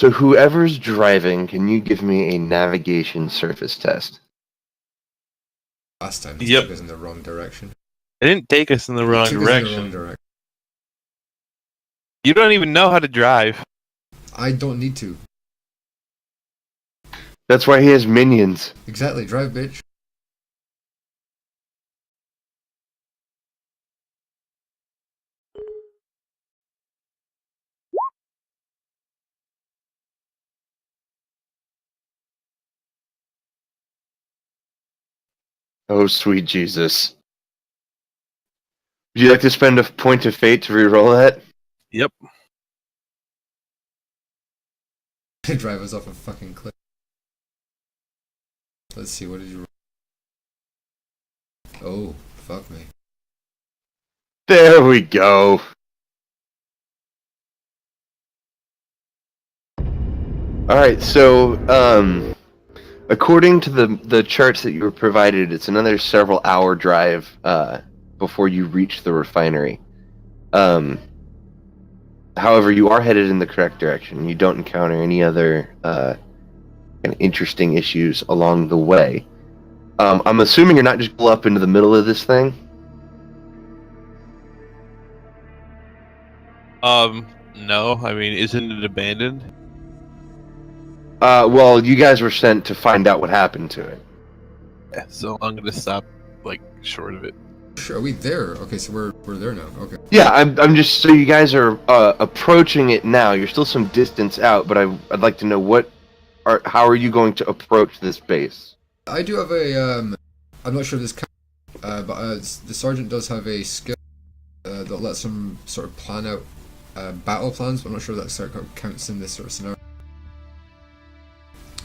So whoever's driving, can you give me a navigation surface test? Last time it Yep. took us in the wrong direction. It didn't take us in the wrong It took us in the direction. wrong direction. You don't even know how to drive. I don't need to. That's why he has minions. Exactly, drive, bitch. Oh, sweet Jesus. Would you like to spend a point of fate to reroll that? Yep. Drive us off a fucking cliff. Let's see, what did you... Oh, fuck me. There we go. Alright, so, according to the charts that you were provided, it's another several hour drive before you reach the refinery. However, you are headed in the correct direction. You don't encounter any other kind of interesting issues along the way. I'm assuming you're not just pull up into the middle of this thing? No. I mean, isn't it abandoned? Well, you guys were sent to find out what happened to it. Yeah, so I'm gonna stop, like, short of it. Sure, are we there? Okay, so we're there now. Okay. Yeah, I'm just so you guys are approaching it now. You're still some distance out, but I'd like to know how are you going to approach this base? I do have a I'm not sure if this counts, but the sergeant does have a skill that lets him sort of plan out battle plans, but I'm not sure if that sort of counts in this sort of scenario.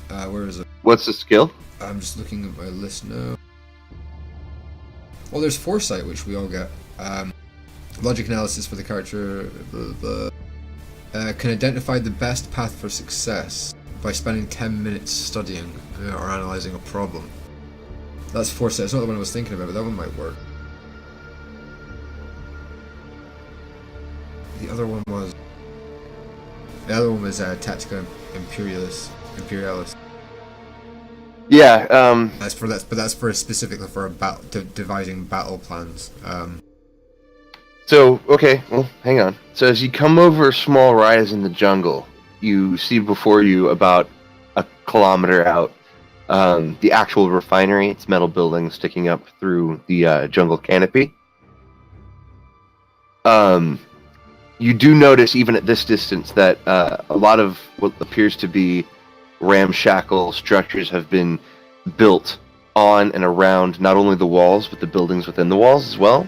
Where is it? What's the skill? I'm just looking at my list now. Well, there's foresight, which we all get. Logic analysis for the character. Can identify the best path for success by spending 10 minutes studying or analyzing a problem. That's foresight. It's not the one I was thinking about, but that one might work. The other one was Tactica Imperialis. Yeah. That's for specifically for devising battle plans. So okay, well, hang on. So as you come over a small rise in the jungle, you see before you about a kilometer out the actual refinery. It's metal buildings sticking up through the jungle canopy. You do notice, even at this distance, that a lot of what appears to be ramshackle structures have been built on and around not only the walls, but the buildings within the walls as well.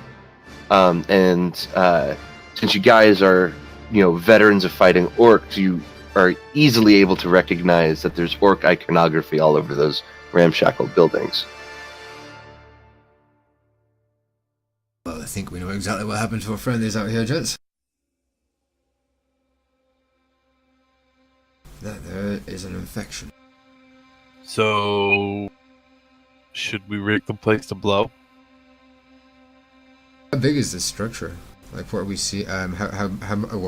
Since you guys are, veterans of fighting orcs, you are easily able to recognize that there's orc iconography all over those ramshackle buildings. Well, I think we know exactly what happened to our friendlies out here, gents. That there is an infection. So, should we rig the place to blow? How big is this structure? Like, what we see? Well, I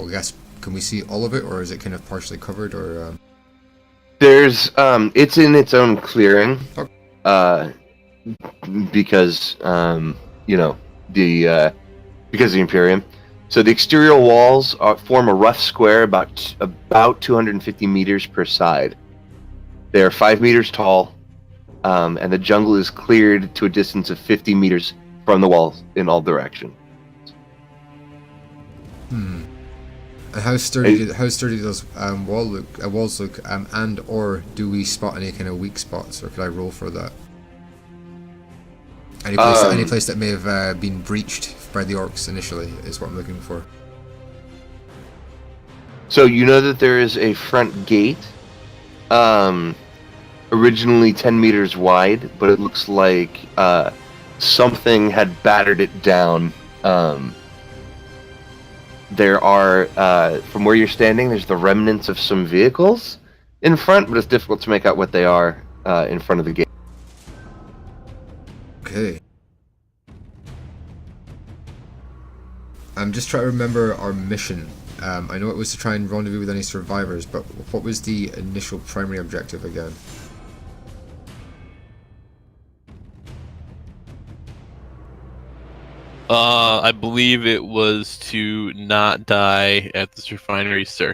guess, can we see all of it, or is it kind of partially covered, or? There's, it's in its own clearing, Okay. because, because of the Imperium. So the exterior walls form a rough square about 250 meters per side. They are 5 meters tall, and the jungle is cleared to a distance of 50 meters from the walls in all directions. And how sturdy those walls look? And or do we spot any kind of weak spots, or could I roll for that? Any place that may have been breached by the orcs initially is what I'm looking for. So you know that there is a front gate, originally 10 meters wide, but it looks like something had battered it down. There are, from where you're standing, there's the remnants of some vehicles in front, but it's difficult to make out what they are in front of the gate. Okay. I'm just trying to remember our mission. I know it was to try and rendezvous with any survivors, but what was the initial primary objective again? I believe it was to not die at this refinery, sir.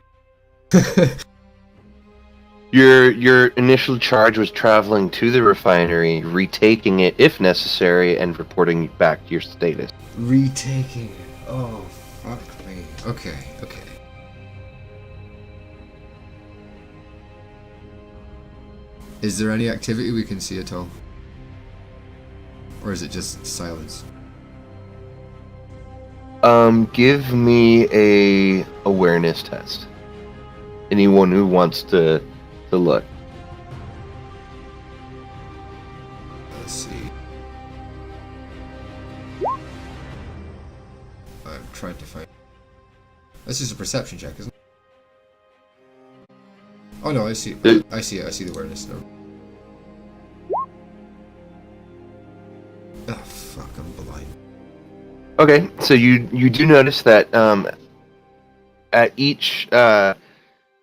Your initial charge was traveling to the refinery, retaking it if necessary, and reporting back your status. Retaking it. Oh, fuck me. Okay. Is there any activity we can see at all? Or is it just silence? Give me a awareness test. Anyone who wants to look. Let's see. I'm trying to find... This is a perception check, isn't it? Oh no, I see. I see it. I see the awareness now. Ah, fuck, I'm blind. Okay, so you do notice that at each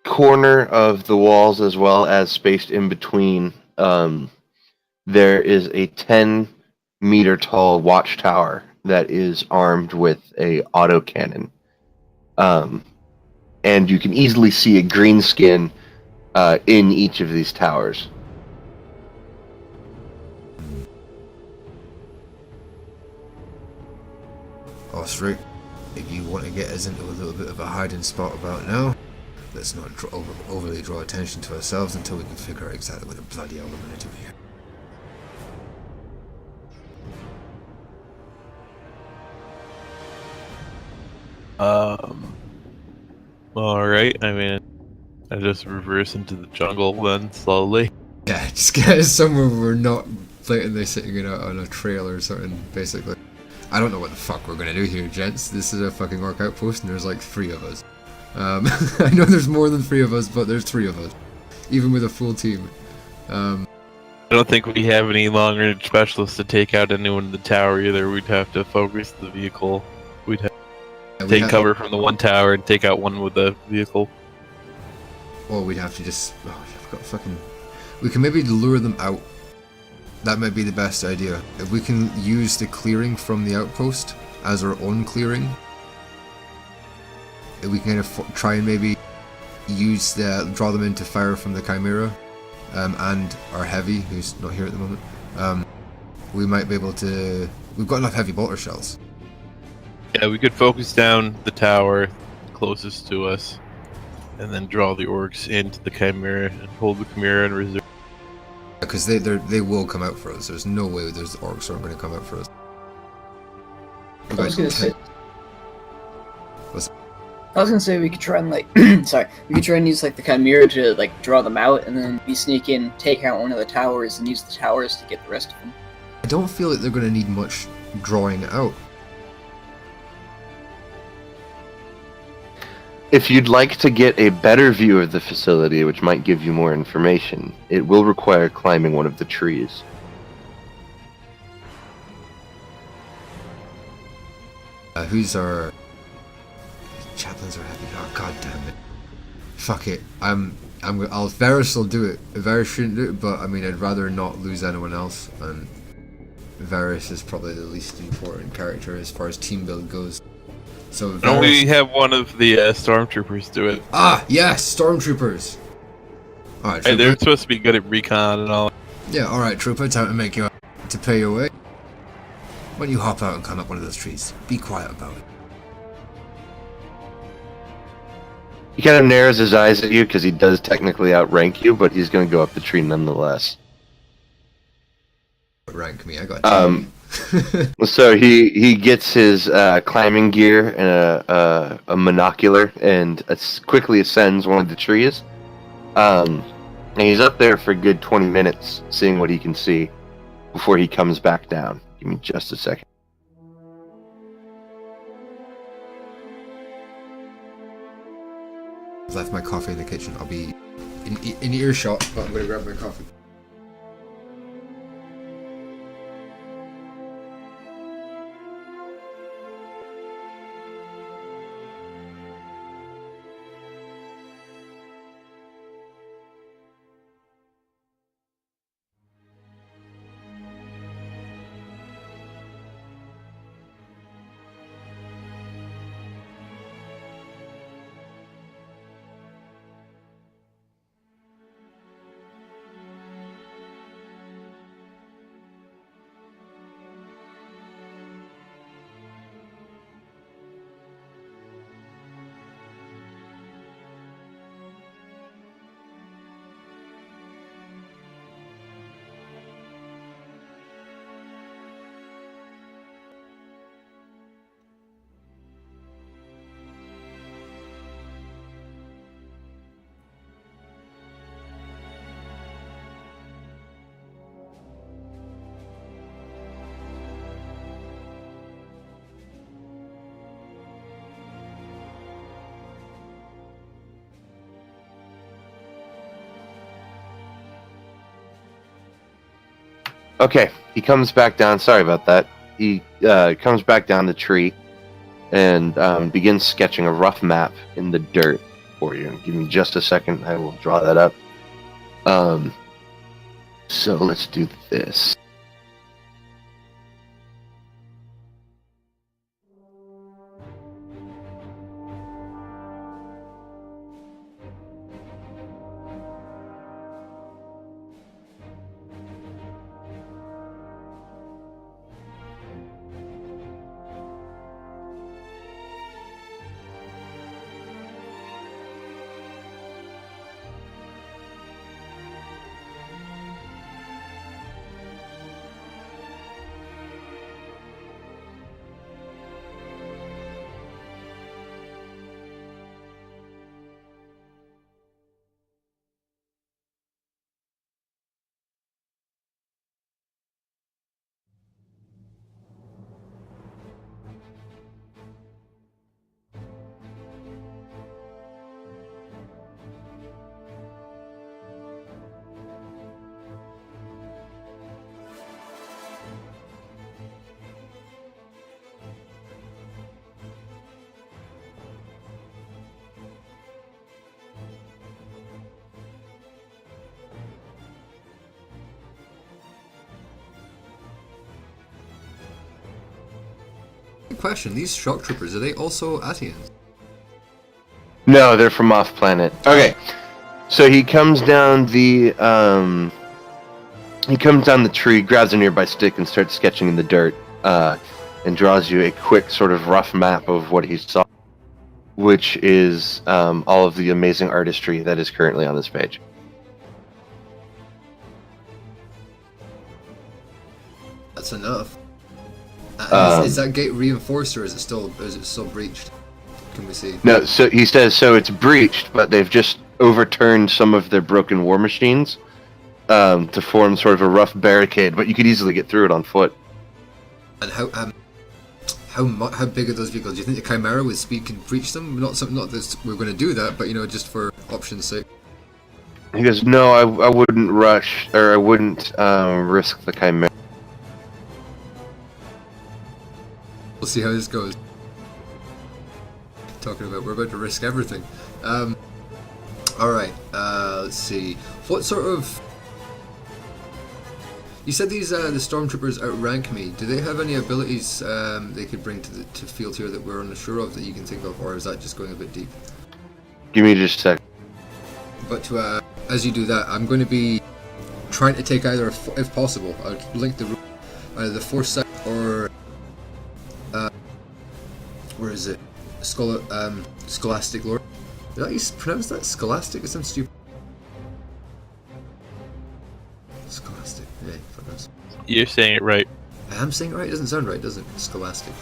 corner of the walls, as well as spaced in between, there is a 10-meter tall watchtower that is armed with a autocannon. And you can easily see a green skin in each of these towers. Osric, if you want to get us into a little bit of a hiding spot about now, let's not overly draw attention to ourselves until we can figure out exactly what the bloody hell we're going to do here. Alright, I mean, I just reverse into the jungle then, slowly. Yeah, just get us somewhere where we're not blatantly sitting on a trail or something, basically. I don't know what the fuck we're gonna do here, gents. This is a fucking orc outpost and there's like 3 of us. I know there's more than 3 of us, but there's 3 of us. Even with a full team. I don't think we have any long-range specialists to take out anyone in the tower either. We'd have to focus the vehicle. We'd have to take cover from the one tower and take out one with the vehicle. Or we'd have to just... Oh, I've got fucking... We can maybe lure them out. That might be the best idea. If we can use the clearing from the outpost as our own clearing, if we can kind of try and maybe use draw them into fire from the Chimera, and our heavy, who's not here at the moment, we might be able to... We've got enough heavy bolter shells. Yeah, we could focus down the tower closest to us, and then draw the orcs into the Chimera and hold the Chimera in reserve. Because they will come out for us. There's no way those orcs aren't going to come out for us. I was gonna say. What's- I was gonna say we could try and like, sorry, we could try and use like the Chimera to like draw them out, and then we sneak in, take out one of the towers, and use the towers to get the rest of them. I don't feel like they're going to need much drawing out. If you'd like to get a better view of the facility, which might give you more information, it will require climbing one of the trees. Who's our... Chaplains are heavy. Oh, god damn it. Fuck it. Varys will do it. Varys shouldn't do it, but I mean, I'd rather not lose anyone else, and Varys is probably the least important character as far as team build goes. So Don't we have one of the stormtroopers do it? Ah, yes, stormtroopers. Alright, Hey, Trooper. they're supposed to be good at recon and all. Yeah, alright, Trooper, time to make you to pay your way. Why don't you hop out and climb up one of those trees? Be quiet about it. He kind of narrows his eyes at you because he does technically outrank you, but he's going to go up the tree nonetheless. Rank me, I got two. So he gets his climbing gear and a monocular and quickly ascends one of the trees. And he's up there for a good 20 minutes, seeing what he can see before he comes back down. Give me just a second. I've left my coffee in the kitchen. I'll be in earshot, but I'm gonna grab my coffee. Okay, he comes back down. Sorry about that. He comes back down the tree and begins sketching a rough map in the dirt for you. Give me just a second. I will draw that up. So let's do this. Question: these shock troopers, are they also Atians? No, they're from off planet. Okay, so he comes down the tree, grabs a nearby stick, and starts sketching in the dirt, and draws you a quick sort of rough map of what he saw, which is all of the amazing artistry that is currently on this page. That's enough. Is that gate reinforced or is it still breached? Can we see? No, so he says it's breached, but they've just overturned some of their broken war machines to form sort of a rough barricade, but you could easily get through it on foot. And how big are those vehicles? Do you think the Chimera with speed can breach them? Not that we're going to do that, but just for option's sake. He goes, no, I wouldn't rush, or I wouldn't risk the Chimera. We'll see how this goes. Talking about, we're about to risk everything. Alright, let's see. What sort of... You said these, the stormtroopers outrank me. Do they have any abilities they could bring to field here that we're unsure of that you can think of, or is that just going a bit deep? Give me just a sec. But as you do that, I'm going to be trying to take either, if possible, I'll link the either the Foresight or where is it? Scholastic Lore. Did I pronounce that Scholastic? It sounds stupid. Scholastic. Yeah, fuck this. You're saying it right. I am saying it right. It doesn't sound right, does it? Scholastic.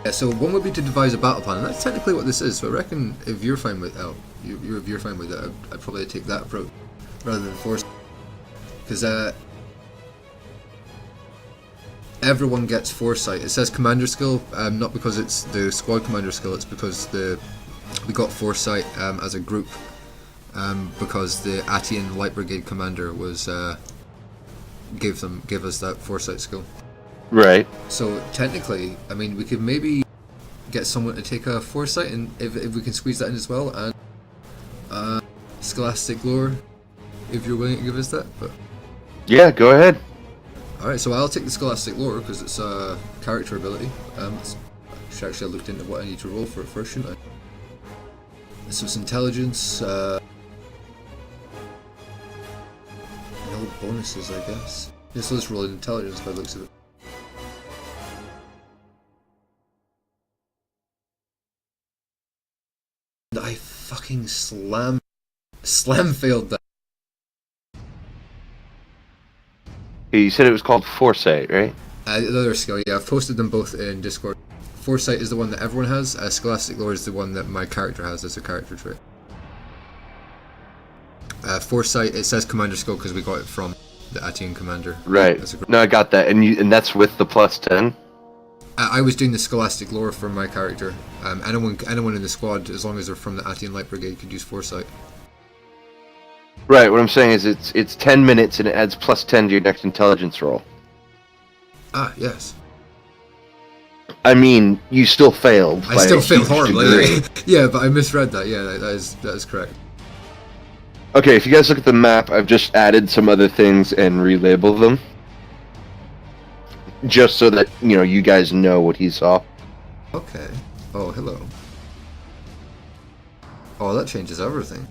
Yeah, so one would be to devise a battle plan, and that's technically what this is. So I reckon if you're fine with you're fine with it, I'd probably take that approach rather than force. Because everyone gets Foresight. It says Commander skill, not because it's the squad commander skill. It's because we got Foresight as a group, because the Atian Light Brigade commander was gave us that Foresight skill. Right. So technically, I mean, we could maybe get someone to take a Foresight, and if we can squeeze that in as well, and Scholastic Lore, if you're willing to give us that. But yeah, go ahead. alright, so I'll take the Scholastic Lore because it's a character ability. Actually, I looked into what I need to roll for it first, shouldn't I? So it's intelligence. No bonuses, I guess. Yeah, so let's roll intelligence by the looks of it. I fucking slam failed that. You said it was called Foresight, right? The other skill, yeah, I've posted them both in Discord. Foresight is the one that everyone has. Scholastic Lore is the one that my character has as a character trait. Foresight, it says Commander skill because we got it from the Atian commander. Right. No, I got that, and that's with the +10. I was doing the scholastic lore for my character. Anyone in the squad, as long as they're from the Attian Light Brigade, could use foresight. Right. What I'm saying is it's 10 minutes and it adds plus 10 to your next intelligence roll. Ah, yes. I mean, you still failed. I still failed horribly. Degree. Yeah, but I misread that. Yeah, that is correct. Okay, if you guys look at the map, I've just added some other things and relabeled them. Just so that, you guys know what he saw. Okay. Oh, hello. Oh, that changes everything.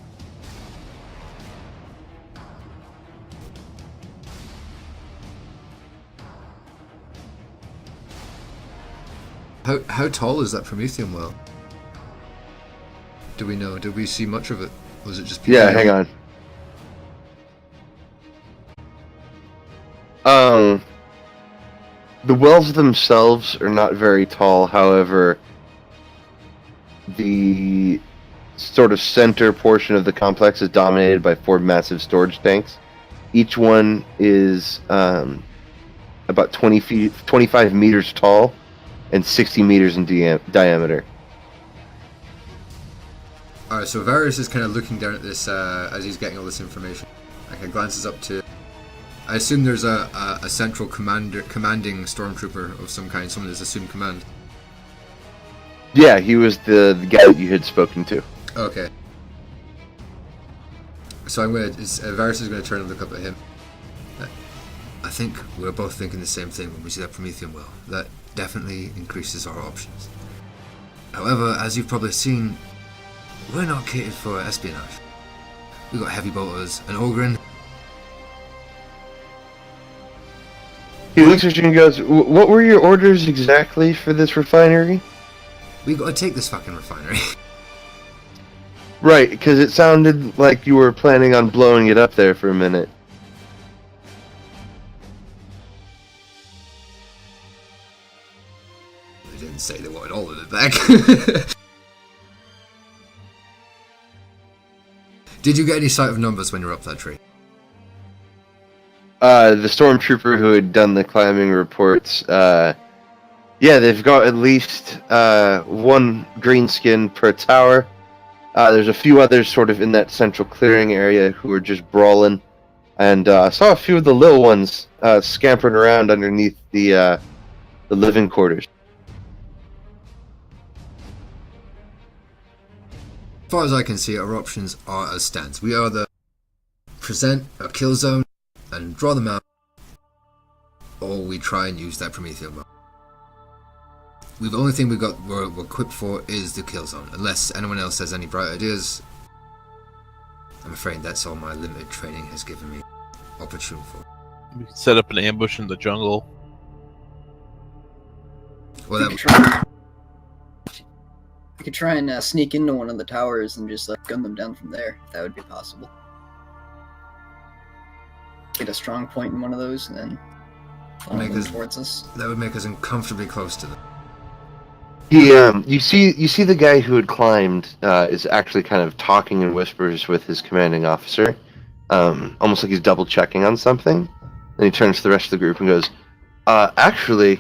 How tall is that Promethean well? Do we know? Did we see much of it? Was it just people? Yeah, hang on. The wells themselves are not very tall, however, the sort of center portion of the complex is dominated by 4 massive storage tanks. Each one is about 25 meters tall and 60 meters in diameter. Alright, so Varys is kind of looking down at this as he's getting all this information. Like, he glances up to... I assume there's a central commanding stormtrooper of some kind, someone that's assumed command. Yeah, he was the guy that you had spoken to. Okay. So Varys is going to turn and look up at him. I think we're both thinking the same thing when we see that Promethean well. That definitely increases our options. However, as you've probably seen, we're not catered for espionage. We've got heavy bolters, an Ogryn. He looks at you and goes, "What were your orders exactly for this refinery?" We got to take this fucking refinery. Right, because it sounded like you were planning on blowing it up there for a minute. They didn't say they wanted all of it back. Did you get any sight of numbers when you were up that tree? The stormtrooper who had done the climbing reports, yeah, they've got at least 1 green skin per tower. There's a few others sort of in that central clearing area who are just brawling. And I saw a few of the little ones scampering around underneath the living quarters. As far as I can see, our options are as stands. We either present a kill zone and draw them out, or we try and use that Promethean well. The only thing we're equipped for is the kill zone. Unless anyone else has any bright ideas, I'm afraid that's all my limited training has given me opportunity for. We could set up an ambush in the jungle. Well, We could try and sneak into one of the towers and just gun them down from there, if that would be possible. Get a strong point in one of those and then follow them towards us. That would make us uncomfortably close to them. You see the guy who had climbed is actually kind of talking in whispers with his commanding officer, almost like he's double checking on something. Then he turns to the rest of the group and goes, "Actually,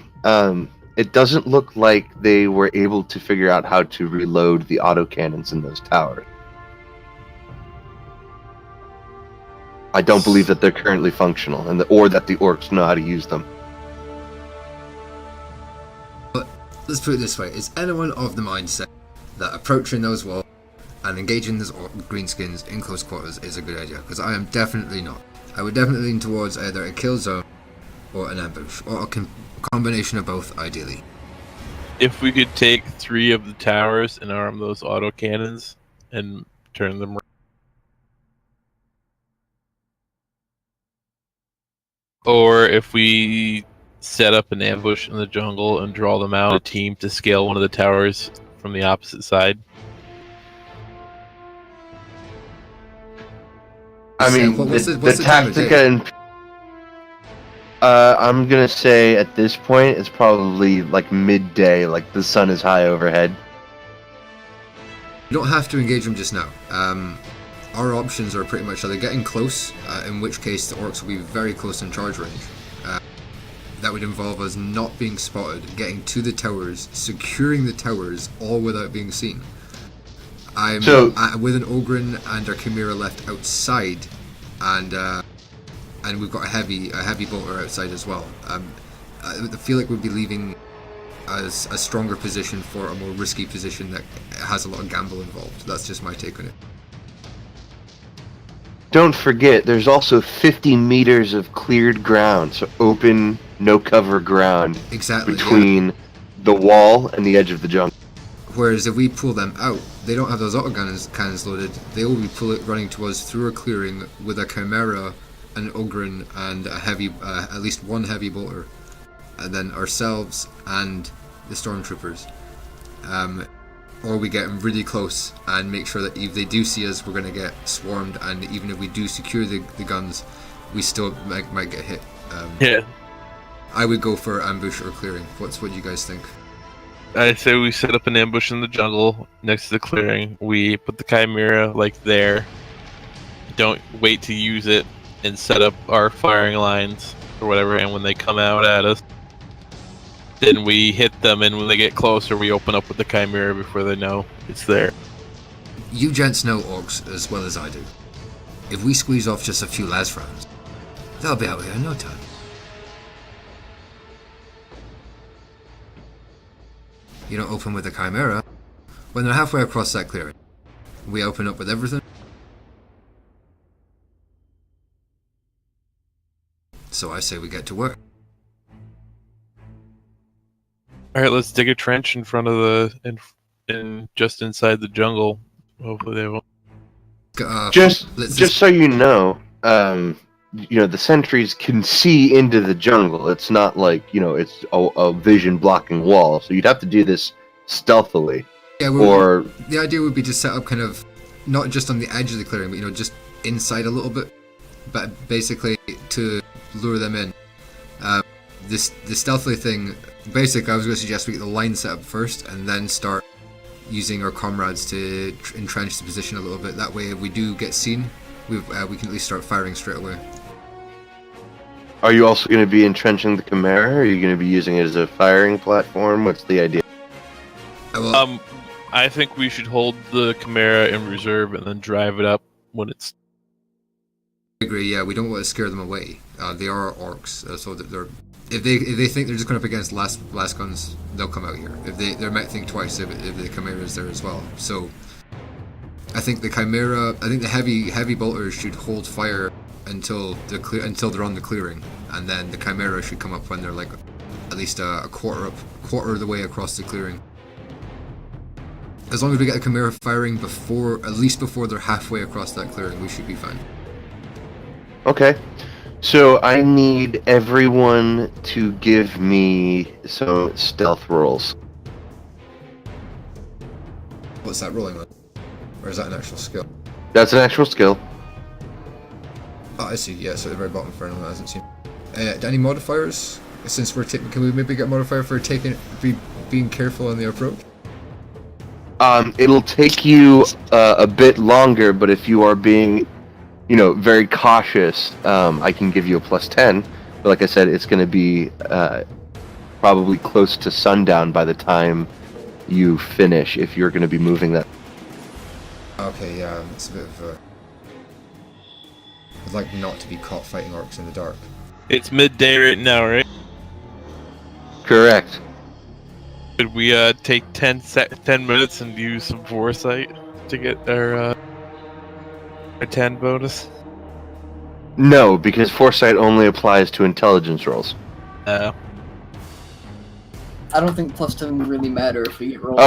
it doesn't look like they were able to figure out how to reload the autocannons in those towers. I don't believe that they're currently functional, or that the orcs know how to use them." But let's put it this way: is anyone of the mindset that approaching those walls and engaging those greenskins in close quarters is a good idea? Because I am definitely not. I would definitely lean towards either a kill zone or an ambush, or a combination of both, ideally. If we could take 3 of the towers and arm those autocannons and turn them around. Or if we set up an ambush in the jungle and draw them out, a team to scale one of the towers from the opposite side. I mean, what's the the time of day? Tactica and I'm gonna say at this point it's probably like midday, like the sun is high overhead. You don't have to engage them just now. Our options are pretty much either getting close, in which case the orcs will be very close in charge range, that would involve us not being spotted, getting to the towers, securing the towers, all without being seen. I'm with an Ogryn and our Chimera left outside, and we've got a heavy bolter outside as well. I feel like we'd be leaving as a stronger position for a more risky position that has a lot of gamble involved. That's just my take on it. Don't forget, there's also 50 meters of cleared ground, so open, no cover ground between the wall and the edge of the jungle. Whereas if we pull them out, they don't have those cannons loaded. They will be running to us through a clearing with a Chimera, an Ogryn, and at least one heavy bolter, and then ourselves and the stormtroopers. Or we get them really close and make sure that if they do see us, we're going to get swarmed, and even if we do secure the guns, we still might get hit. Yeah. I would go for ambush or clearing. What do you guys think? I say we set up an ambush in the jungle next to the clearing. We put the Chimera like there. Don't wait to use it, and set up our firing lines or whatever. And when they come out at us, then we hit them. And when they get closer, we open up with the Chimera before they know it's there. You gents know orcs as well as I do. If we squeeze off just a few las rounds, they'll be out here in no time. You don't open with the Chimera. When they're halfway across that clearing, we open up with everything. So I say we get to work. Alright, let's dig a trench in front of the... just inside the jungle. Hopefully they won't... Just so you know, the sentries can see into the jungle. It's not like, it's a vision blocking wall. So you'd have to do this stealthily. Yeah, the idea would be to set up kind of, not just on the edge of the clearing, but, just inside a little bit. But basically to lure them in. The stealthily thing, basically I was going to suggest we get the line set up first and then start using our comrades to entrench the position a little bit. That way if we do get seen, we can at least start firing straight away. Are you also going to be entrenching the Chimera? Or are you going to be using it as a firing platform? What's the idea? I think we should hold the Chimera in reserve and then drive it up when it's... I agree, yeah, we don't want to scare them away. They are orcs, so they're... If they think they're just going up against last guns, they'll come out here. They might think twice if the Chimera is there as well. So I think the heavy bolters should hold fire until they're on the clearing, and then the Chimera should come up when they're like at least a quarter of the way across the clearing. As long as we get the Chimera firing at least before they're halfway across that clearing, we should be fine. Okay. So I need everyone to give me some stealth rolls. What's that rolling on? Or is that an actual skill? That's an actual skill. Oh, I see. Yeah, so at the very bottom for anyone that hasn't seen. Any modifiers? Since we're can we maybe get a modifier for being careful on the approach? It'll take you a bit longer, but if you are being very cautious, I can give you a +10. But like I said, it's going to be probably close to sundown by the time you finish, if you're going to be moving that. Okay, yeah, it's a bit of a... I'd like not to be caught fighting orcs in the dark. It's midday right now, right? Correct. Could we take 10 minutes and use some foresight to get our 10 bonus? No, because foresight only applies to intelligence rolls. I don't think +10 would really matter if we roll.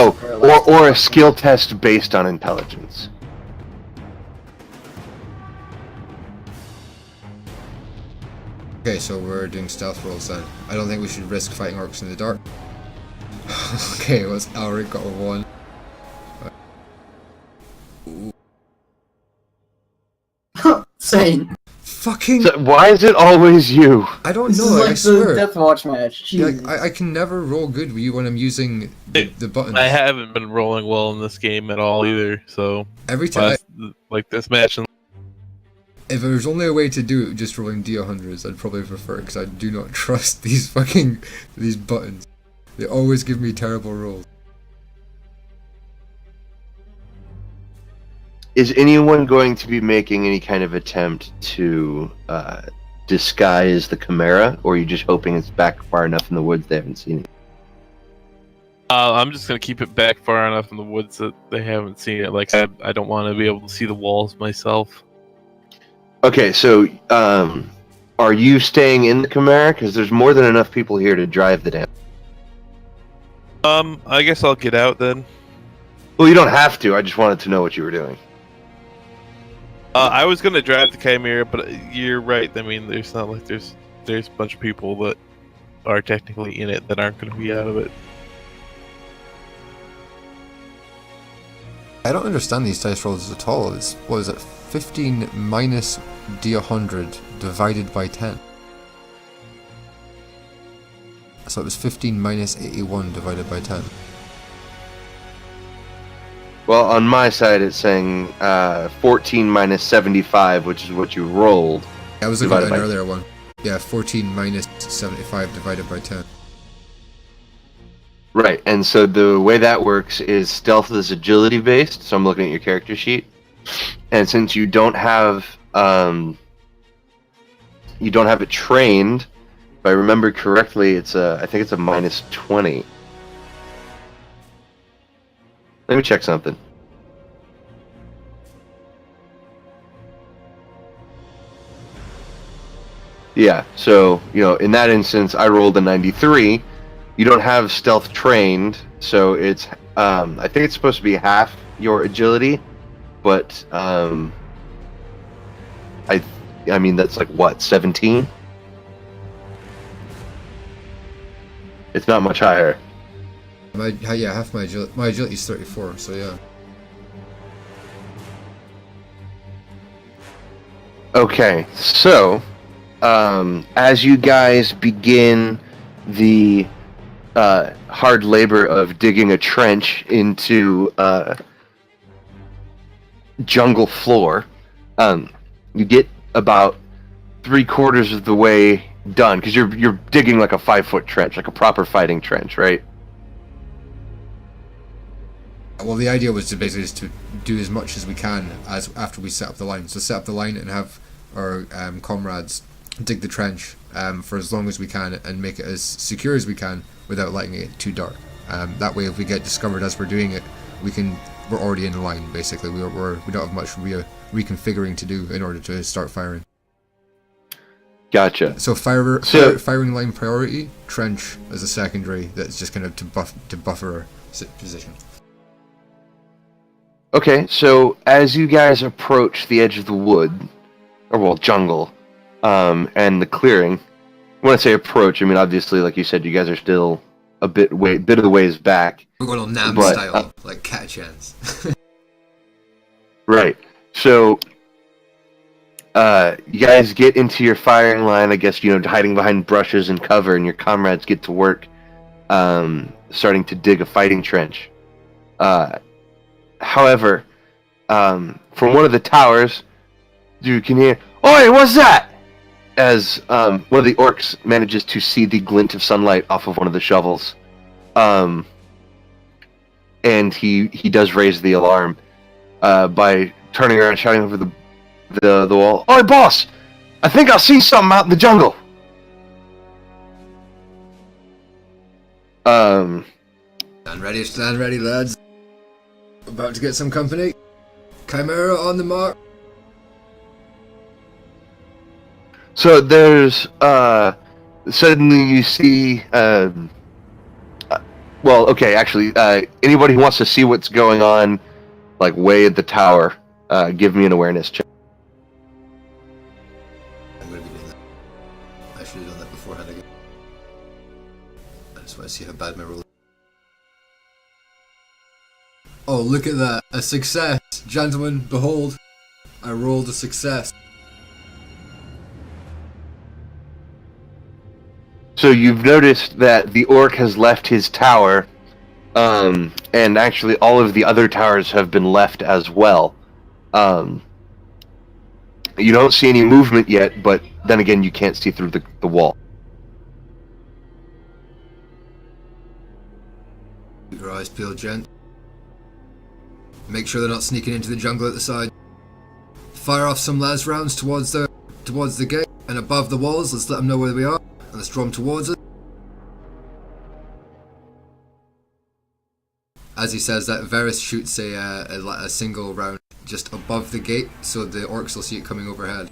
Or a skill test based on intelligence. Okay, so we're doing stealth rolls then. I don't think we should risk fighting orcs in the dark. Okay, what's Alric got a 1? Sane. Fucking... So why is it always you? I don't This know, I is like swear. the Deathwatch match. Jesus. Like, I can never roll good with you when I'm using the buttons. I haven't been rolling well in this game at all either, so... Every time... like this match... If there was only a way to do it just rolling D100s, I'd probably prefer it, because I do not trust these buttons. They always give me terrible rolls. Is anyone going to be making any kind of attempt to disguise the Chimera, or are you just hoping it's back far enough in the woods they haven't seen it? I'm just gonna keep it back far enough in the woods that they haven't seen it. Like I don't want to be able to see the walls myself. Okay, so are you staying in the Chimera? Because there's more than enough people here to drive the damn. I guess I'll get out then. Well, you don't have to. I just wanted to know what you were doing. I was gonna drive the Chimera, but you're right. I mean, there's not like there's a bunch of people that are technically in it that aren't gonna be out of it. I don't understand these dice rolls at all. It's, what is it, 15 minus D100 divided by 10. So it was 15 minus 81 divided by 10. Well, on my side, it's saying 14 minus 75, which is what you rolled. I was looking at an Divided by- earlier one. Yeah, 14 minus 75 divided by 10. Right, and so the way that works is stealth is agility based. So I'm looking at your character sheet, and since you don't have it trained, if I remember correctly, I think it's a minus 20. Let me check something. Yeah, so, in that instance, I rolled a 93. You don't have stealth trained, so it's, I think it's supposed to be half your agility, but, I mean, that's like, what, 17? It's not much higher. Half my agility is 34, so yeah. Okay, so as you guys begin the hard labor of digging a trench into jungle floor, you get about 3/4 of the way done, because you're digging like a 5-foot trench, like a proper fighting trench, right? Well, the idea was to basically just to do as much as we can after we set up the line. So set up the line and have our comrades dig the trench for as long as we can and make it as secure as we can without letting it get too dark. That way, if we get discovered as we're doing it, we're already in the line. Basically, we don't have much reconfiguring to do in order to start firing. Gotcha. So firing line priority, trench as a secondary. That's just kind of to buffer our position. Okay, so as you guys approach the edge of the wood, jungle, and the clearing, when I say approach, I mean obviously, like you said, you guys are still a bit of the ways back. We're going on Nam But, style, like cat chance. Right. So, you guys get into your firing line, I guess, hiding behind brushes and cover, and your comrades get to work, starting to dig a fighting trench. However, from one of the towers, you can hear, "Oi, what's that?" As one of the orcs manages to see the glint of sunlight off of one of the shovels. And he does raise the alarm by turning around and shouting over the wall, "Oi, boss! I think I see something out in the jungle!" Stand ready, lads. About to get some company. Chimera on the mark. So there's suddenly you see anybody who wants to see what's going on, like way at the tower, give me an awareness check. I'm gonna be doing that. I should have done that beforehand again. I just want to see how bad my roll is. Oh, look at that. A success. Gentlemen, behold. I rolled a success. So you've noticed that the orc has left his tower, and actually all of the other towers have been left as well. You don't see any movement yet, but then again, you can't see through the wall. Keep your eyes peeled, gent. Make sure they're not sneaking into the jungle at the side. Fire off some las rounds towards the gate and above the walls. Let's let them know where we are, and let's draw them towards us. As he says that, Varys shoots a single round just above the gate, so the orcs will see it coming overhead.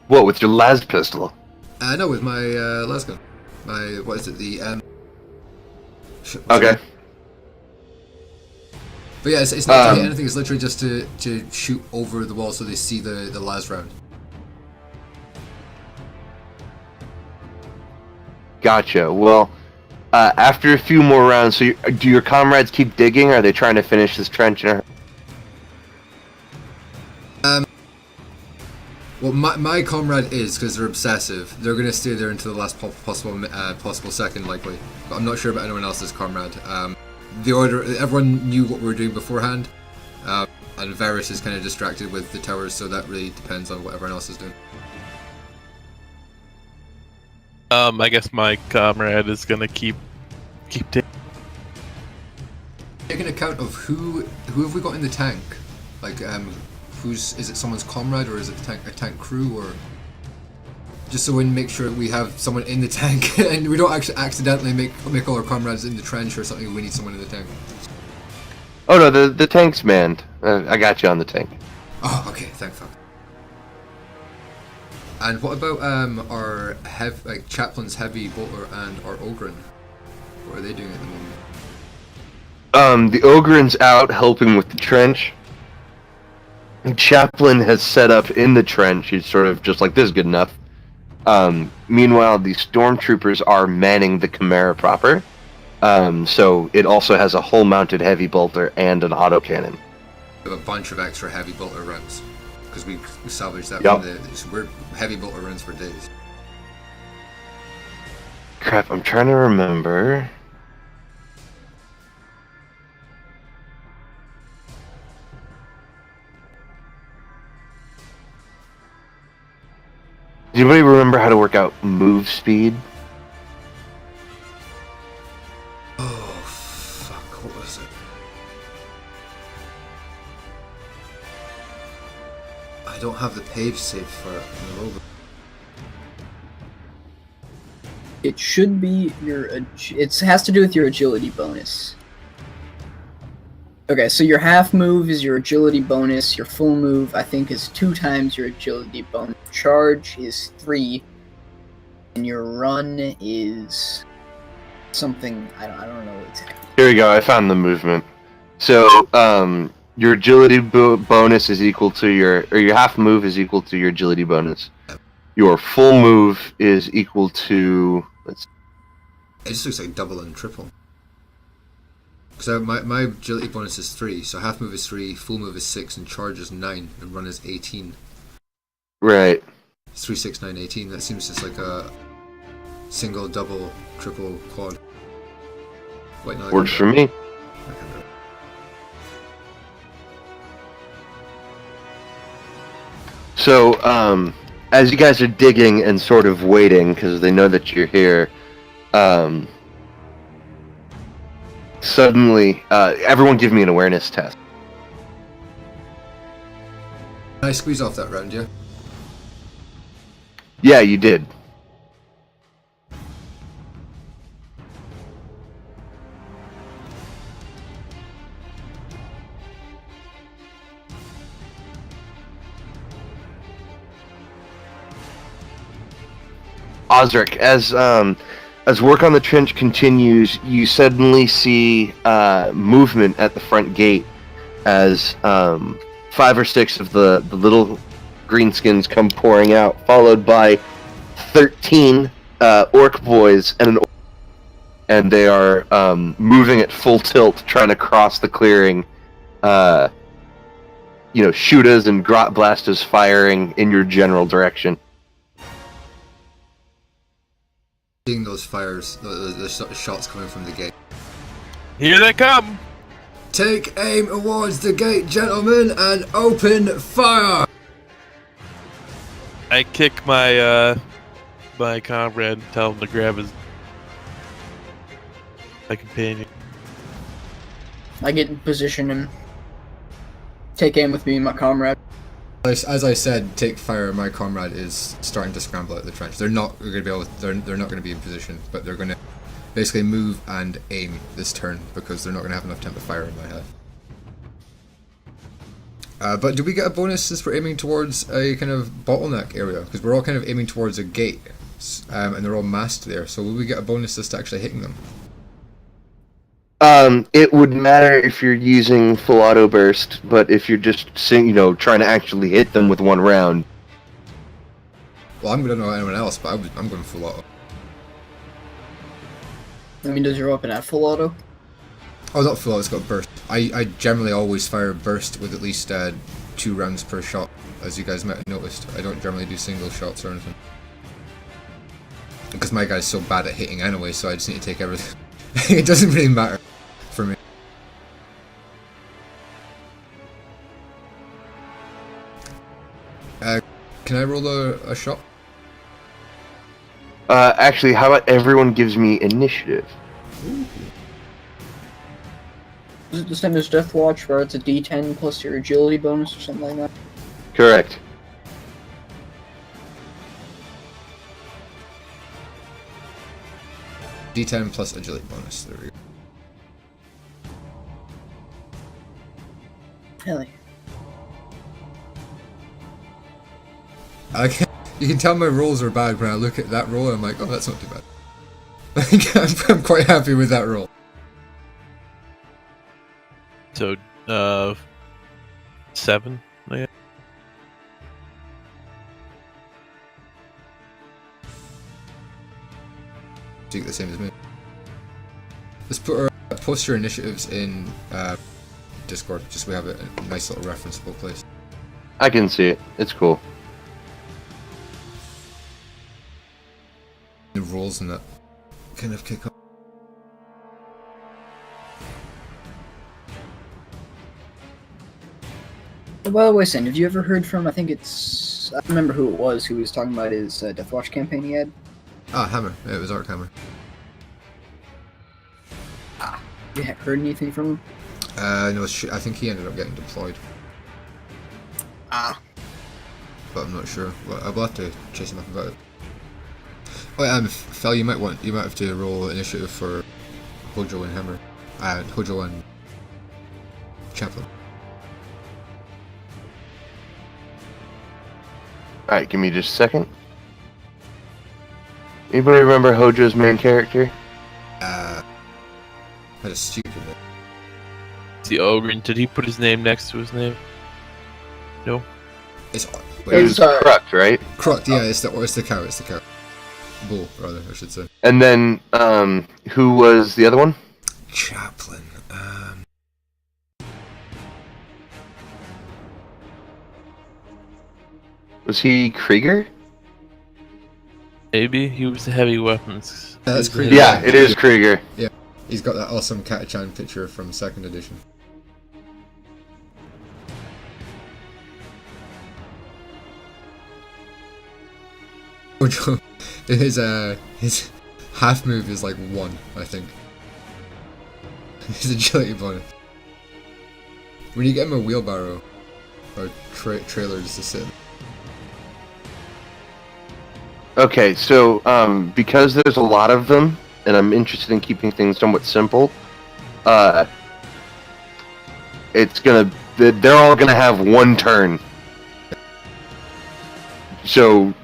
What, with your las pistol? No, with my las gun. My, what is it, the Okay. But yeah, it's not to hit anything, it's literally just to shoot over the wall so they see the las round. Gotcha. Well, after a few more rounds, so do your comrades keep digging, or are they trying to finish this trench? Well, my comrade is, because they're obsessive. They're going to stay there until the last possible second, likely. But I'm not sure about anyone else's comrade. The order, everyone knew what we were doing beforehand, and Varys is kind of distracted with the towers, so that really depends on what everyone else is doing. I guess my comrade is gonna keep taking. Take an account of who have we got in the tank? Like, is it someone's comrade, or is it a tank crew, or just so we make sure we have someone in the tank and we don't actually accidentally make all our comrades in the trench or something. We need someone in the tank. Oh no, the tank's manned. I got you on the tank. Oh, okay, thank fuck. And what about our Chaplain's Heavy Bolter and our Ogryn? What are they doing at the moment? The Ogryn's out helping with the trench. Chaplain has set up in the trench. He's sort of just like, this is good enough. Meanwhile, the stormtroopers are manning the Chimera proper. So it also has a hull-mounted heavy bolter and an autocannon. We have a bunch of extra heavy bolter rounds because we salvaged that Yep. from we're heavy bolter rounds for days. Crap, I'm trying to remember. Does anybody remember how to work out move speed? Oh fuck! What was it? I don't have the page saved for it in the logo. It should be it has to do with your agility bonus. Okay, so your half move is your agility bonus. Your full move, I think, is 2 times your agility bonus. Charge is 3, and your run is something I don't know exactly. Here we go. I found the movement. So, your agility bonus is equal to your half move is equal to your agility bonus. Your full move is equal to. It just looks like double and triple. Because my agility bonus is 3, so half move is 3, full move is 6, and charge is 9, and run is 18. Right. It's 3, 6, 9, 18. That seems just like a single, double, triple, quad. Wait, no, Works for me. So, as you guys are digging and sort of waiting, because they know that you're here, suddenly, everyone give me an awareness test. Can I squeeze off that round, yeah? Yeah, you did. Osric, as work on the trench continues, you suddenly see movement at the front gate as 5 or 6 of the little greenskins come pouring out, followed by 13 orc boys and they are moving at full tilt, trying to cross the clearing. Shooters and grot blasters firing in your general direction. Seeing those fires, the shots coming from the gate. Here they come! Take aim towards the gate, gentlemen, and open fire! I kick my my comrade and tell him to grab my companion. I get in position and take aim with me and my comrade. As I said, take fire. My comrade is starting to scramble out of the trench. They're not going to be able. They're not going to be in position, but they're going to basically move and aim this turn because they're not going to have enough time to fire in my head. But do we get a bonus since we're aiming towards a kind of bottleneck area? Because we're all kind of aiming towards a gate, and they're all massed there. So will we get a bonus as to actually hitting them? It would matter if you're using full auto burst, but if you're just trying to actually hit them with one round. Well, I'm going to know anyone else, but I'm going full auto. I mean, does your weapon have full auto? Oh, not full auto, it's got burst. I generally always fire burst with at least 2 rounds per shot, as you guys might have noticed. I don't generally do single shots or anything. Because my guy's so bad at hitting anyway, so I just need to take everything. It doesn't really matter for me. Can I roll a shot? Actually, how about everyone gives me initiative? Ooh. Is it the same as Death Watch, where it's a D10 plus your agility bonus or something like that? Correct. D10 plus agility bonus. There we go. Hell yeah. You can tell my rolls are bad when I look at that roll and I'm like, oh, that's not too bad. I'm quite happy with that roll. So, 7. Yeah. So you get the same as me. Let's put our post your initiatives in Discord, just so we have a nice little referenceable place. I can see it. It's cool. The rolls and that kind of kick up. Oh, by the way, Sam, have you ever heard from, I don't remember who it was who was talking about his Death Watch campaign he had? Ah, Hammer. Yeah, it was Arc Hammer. You heard anything from him? No, I think he ended up getting deployed, Ah. but I'm not sure. Well, I'll have to chase him up about it. Oh, Fel, you might have to roll initiative for Hojo and Hammer, Hojo and Chaplain. Alright, give me just a second. Anybody remember Hojo's main character? Had a stupid name. The ogre. Did he put his name next to his name? No. It's It was Kruk, right? Kruk. Yeah, it's the cow. It's the cow. Bull, rather, I should say. And then, who was the other one? Chaplain. Was he Krieger? Maybe he was the heavy weapons. Yeah, that's Krieger. Yeah, it is Krieger. He's got that awesome Katachan picture from 2nd edition. Hojo, his half move is like 1, I think. His agility bonus. When you get him a wheelbarrow or trailer just to sit in. Okay, so, because there's a lot of them, and I'm interested in keeping things somewhat simple, they're all gonna have 1 turn. So,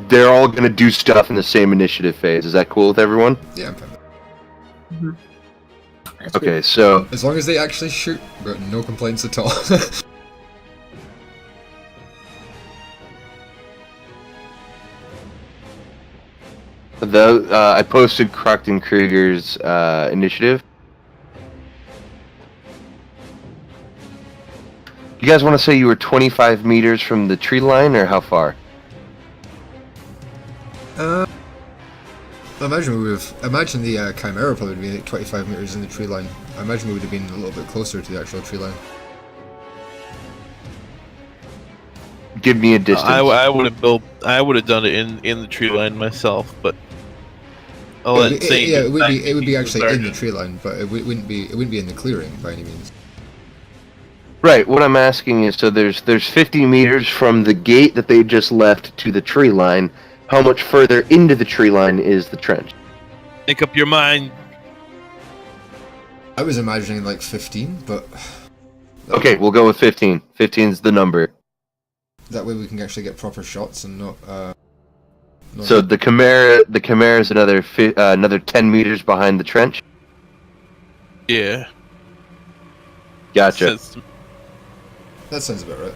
they're all gonna do stuff in the same initiative phase. Is that cool with everyone? Yeah, I'm fine. Mm-hmm. That's Okay, good. so, As long as they actually shoot, got no complaints at all. I posted Kruk and Krieger's initiative. You guys want to say you were 25 meters from the tree line, or how far? I imagine the Chimera probably would be like 25 meters in the tree line. I imagine we would have been a little bit closer to the actual tree line. Give me a distance. I would have built. I would have done it in the tree line myself, but I'll let Saint. It would be the actually in the sergeant. tree line, but it wouldn't be in the clearing by any means. Right. What I'm asking is, so there's 50 meters from the gate that they just left to the tree line. How much further into the tree line is the trench? Make up your mind. I was imagining like 15, but Okay, we'll go with 15. 15 is the number. that way we can actually get proper shots and not. So the Chimera is another 10 meters behind the trench. Yeah. Gotcha. Sense- that sounds about right.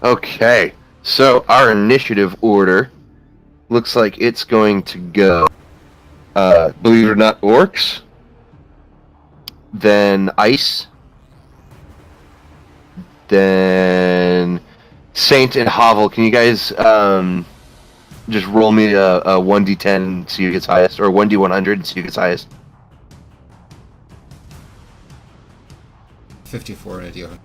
Okay, so our initiative order looks like it's going to go, believe it or not, orcs, then ice, then Saint and Havel. Can you guys just roll me a 1d10 and see who gets highest, or 1d100 and see who gets highest? 54 and a D100.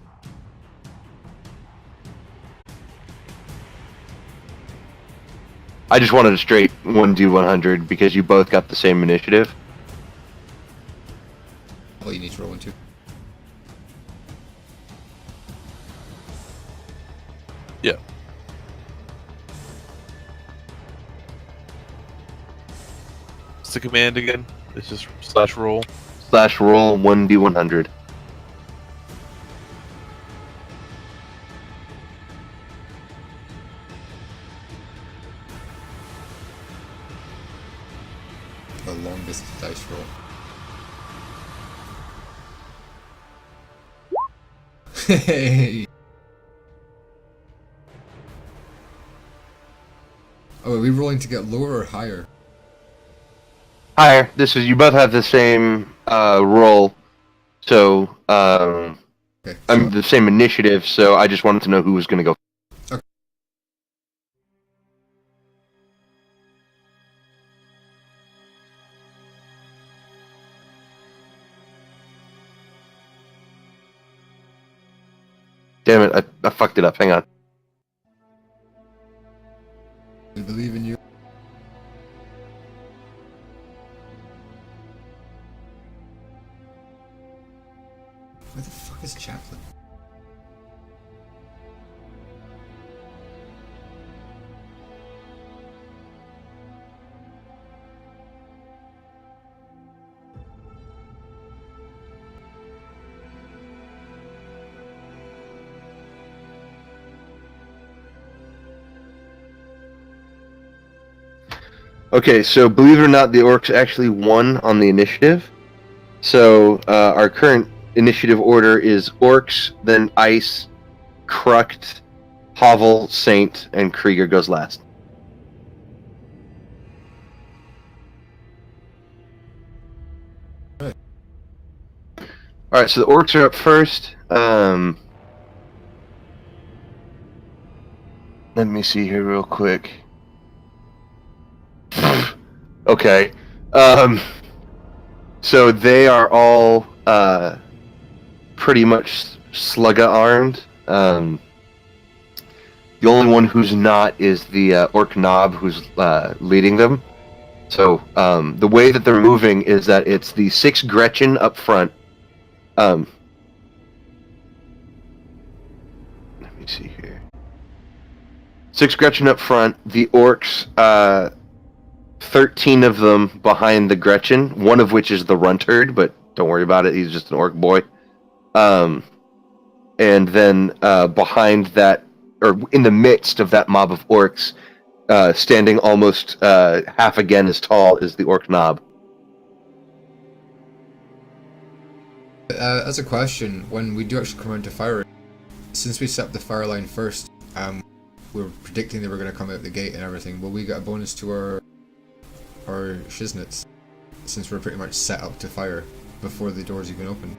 I just wanted a straight 1d100 because you both got the same initiative. Well, you need to roll one too. Yeah. What's the command again? It's just /roll. /roll 1d100. The longest dice roll. Hey. Oh, are we rolling to get lower or higher? Higher. This is, you both have the same roll, so Okay. I'm the same initiative. So I just wanted to know who was going to go. Okay. Damn it! I fucked it up. Hang on. We believe in you. Where the fuck is Chaplin? Okay, so believe it or not, the orcs actually won on the initiative. So our current initiative order is orcs, then ice, Krukt, Havel, Saint, and Krieger goes last. Right. All right, so the orcs are up first. Let me see here real quick. Okay. So they are all pretty much slugga armed. The only one who's not is the orc knob who's leading them. So the way that they're moving is that it's the 6 Gretchen up front. Let me see here. 6 Gretchen up front. The orcs, 13 of them behind the Gretchen, one of which is the Runtherd, but don't worry about it, he's just an orc boy. And then behind that, or in the midst of that mob of orcs, standing almost half again as tall, is the orc knob. As a question, when we do actually come around to firing, since we set up the fire line first, we were predicting they were going to come out the gate and everything, will we get a bonus to our shiznits, since we're pretty much set up to fire before the doors even open?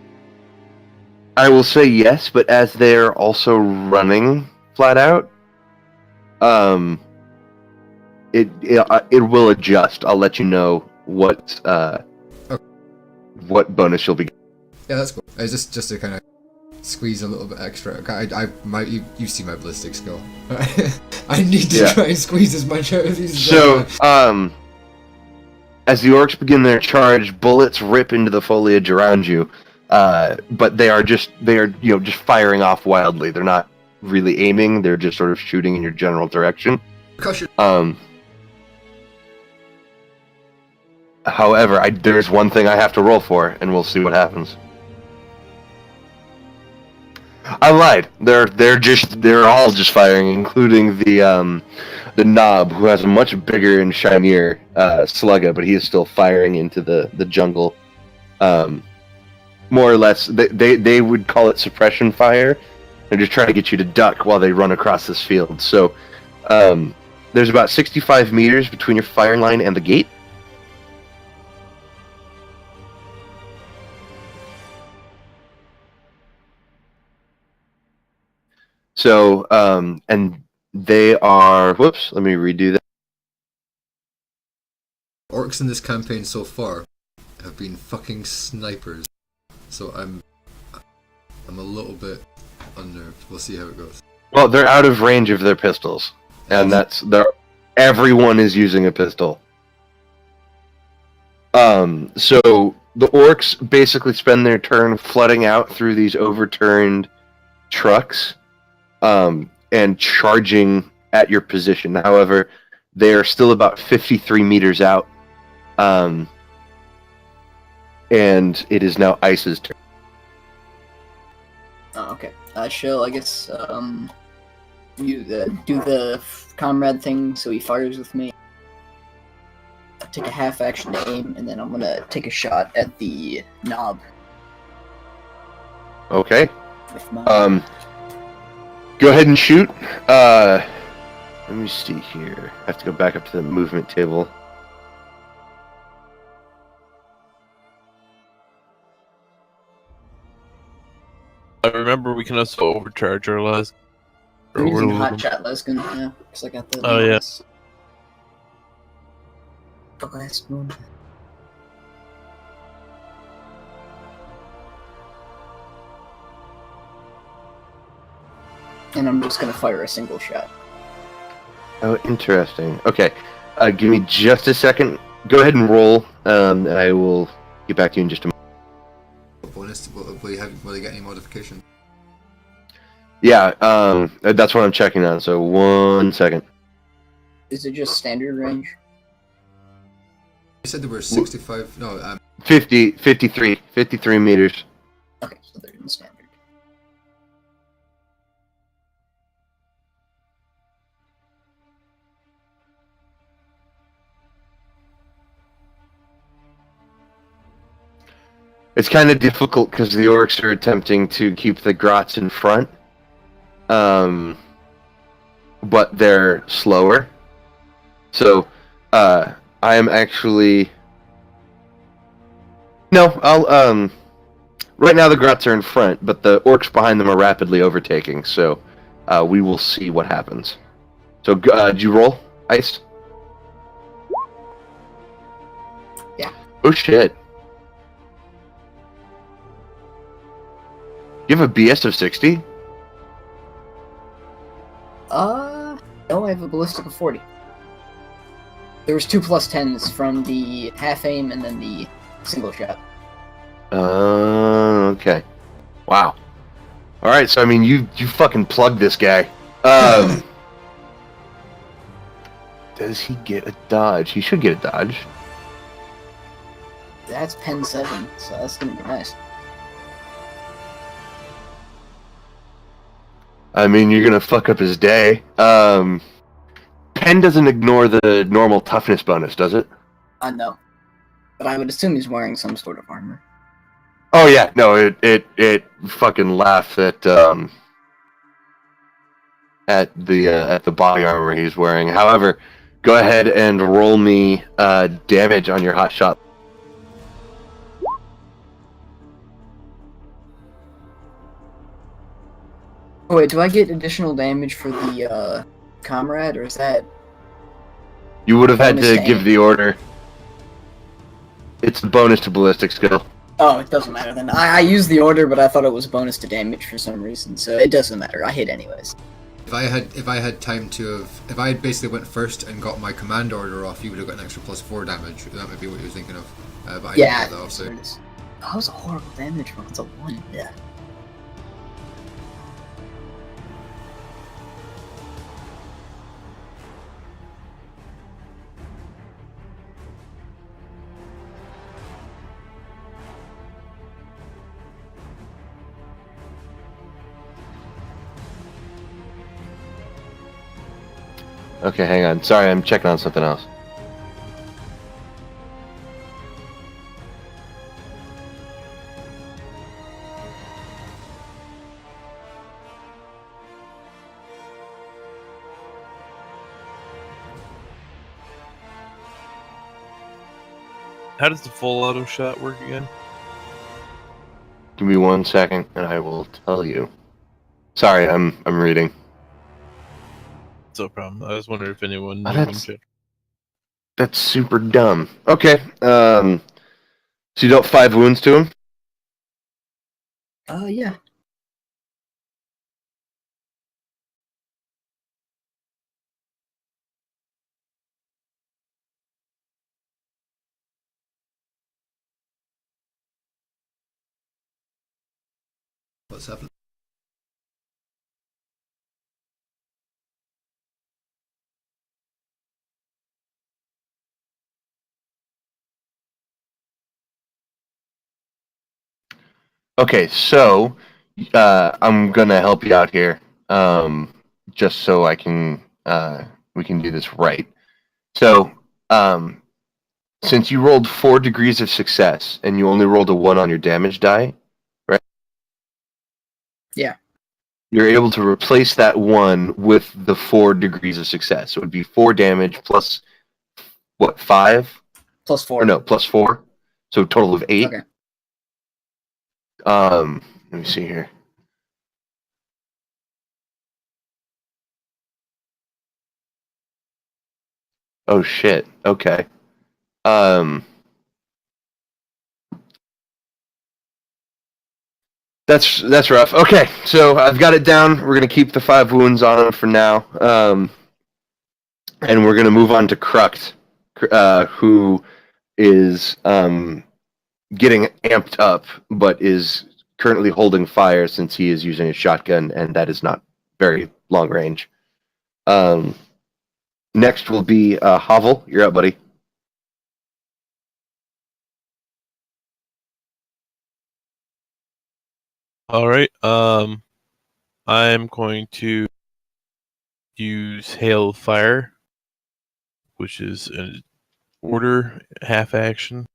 I will say yes, but as they're also running flat out, it will adjust. I'll let you know what what bonus you'll be. Yeah, that's cool. It's just to kind of squeeze a little bit extra. You see my ballistic skill. I need to try and squeeze as much out of these. So, as the orcs begin their charge, bullets rip into the foliage around you, but they are just firing off wildly. They're not really aiming; they're just sort of shooting in your general direction. Percussion. However, there's one thing I have to roll for, and we'll see what happens. I lied. They're all just firing, including the knob, who has a much bigger and shinier slugga, but he is still firing into the jungle. More or less, they would call it suppression fire. They're just trying to get you to duck while they run across this field. So there's about 65 meters between your firing line and the gate. So, and they are... Whoops, let me redo that. Orcs in this campaign so far have been fucking snipers. So I'm a little bit unnerved. We'll see how it goes. Well, they're out of range of their pistols. And everyone is using a pistol. So the orcs basically spend their turn flooding out through these overturned trucks. And charging at your position. However, they are still about 53 meters out. And it is now Ice's turn. Oh, okay. Shill, I guess, you do the comrade thing, so he fires with me. Take a half action to aim, and then I'm gonna take a shot at the knob. Okay. With my... Go ahead and shoot. Let me see here. I have to go back up to the movement table. I remember we can also overcharge our les. I'm using hot shot Lesgun, yeah, because I got the... Oh, yes. The last one. And I'm just gonna fire a single shot. Oh, interesting. Okay. Give me just a second. Go ahead and roll. I will get back to you in just a moment. Bonus, will they get any modification? Yeah, that's what I'm checking on, so 1 second. Is it just standard range? You said there were 65... No, 53 meters. Okay, so they're in standard. It's kind of difficult because the orcs are attempting to keep the grots in front. But they're slower. So, I am actually... No, I'll, right now the grots are in front, but the orcs behind them are rapidly overtaking, so, we will see what happens. So, did you roll, Ice? Yeah. Oh shit. You have a BS of 60? No, I have a ballistic of 40. There was 2 plus 10s from the half aim and then the single shot. Okay. Wow. Alright, so I mean, you fucking plugged this guy. Does he get a dodge? He should get a dodge. That's pen 7, so that's gonna be nice. I mean, you're gonna fuck up his day. Pen doesn't ignore the normal toughness bonus, does it? No. But I would assume he's wearing some sort of armor. Oh yeah, no, it fucking laughs at the body armor he's wearing. However, go ahead and roll me damage on your hot shot. Oh, wait, do I get additional damage for the comrade, or is that... You would have had bonus to to give aim? the order. It's a bonus to ballistic skill. Oh, it doesn't matter then. I used the order, but I thought it was bonus to damage for some reason, so it doesn't matter. I hit anyways. If I had time to have, if I had basically went first and got my command order off, you would have got an extra +4 damage. That might be what you were thinking of. But I Yeah. didn't get that off, so. That was a horrible damage roll. It's a 1. Yeah. Okay, hang on. Sorry, I'm checking on something else. How does the full auto shot work again? Give me 1 second, and I will tell you. Sorry, I'm reading. It's no problem. I was wondering if anyone Oh, knew that's- when check. That's super dumb. Okay, so you dealt 5 wounds to him? Yeah. What's happening? Okay, so I'm gonna help you out here, just so I can we can do this right. So, since you rolled 4 degrees of success and you only rolled a 1 on your damage die, right? Yeah. You're able to replace that 1 with the 4 degrees of success. So it would be 4 damage plus what, 5? +4. Or no, plus 4. So a total of 8. Okay. Let me see here. Oh shit. Okay. That's rough. Okay, so I've got it down. We're gonna keep the 5 wounds on him for now, and we're gonna move on to Krukt, who is getting amped up, but is currently holding fire since he is using a shotgun, and that is not very long range. Next will be Havel. You're up, buddy. All right. I'm going to use Hail of Fire, which is an order half action.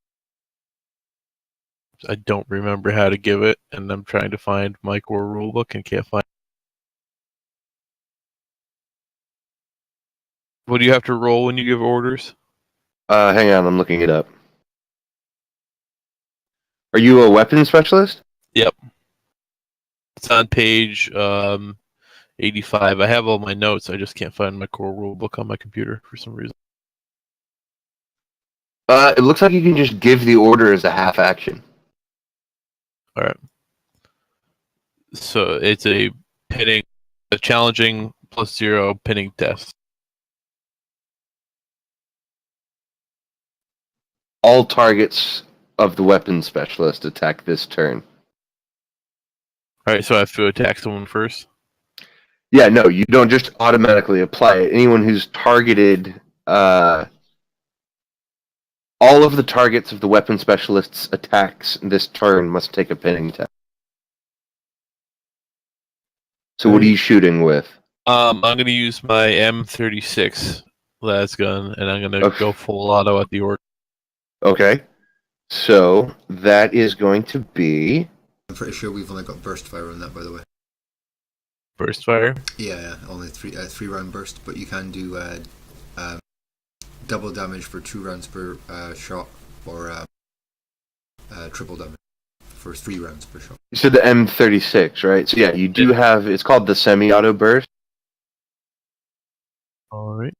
I don't remember how to give it, and I'm trying to find my core rulebook and can't find. What do you have to roll when you give orders? Hang on, I'm looking it up. Are you a weapons specialist? Yep. It's on page 85. I have all my notes. I just can't find my core rulebook on my computer for some reason. It looks like you can just give the order as a half action. All right. So it's a challenging +0 pinning test. All targets of the weapons specialist attack this turn. All right, so I have to attack someone first. Yeah, no, you don't just automatically apply it. Anyone who's targeted, all of the targets of the weapon specialist's attacks this turn must take a pinning test. So what are you shooting with? I'm going to use my M36 las gun, and I'm going to Okay. go full auto at the order. Okay. So that is going to be... I'm pretty sure we've only got burst fire on that, by the way. Burst fire. Yeah, only 3 round burst, but you can do double damage for 2 rounds per shot, or triple damage for 3 rounds per shot. You said the M36, right? So yeah, you do have... It's called the semi-auto burst. All right.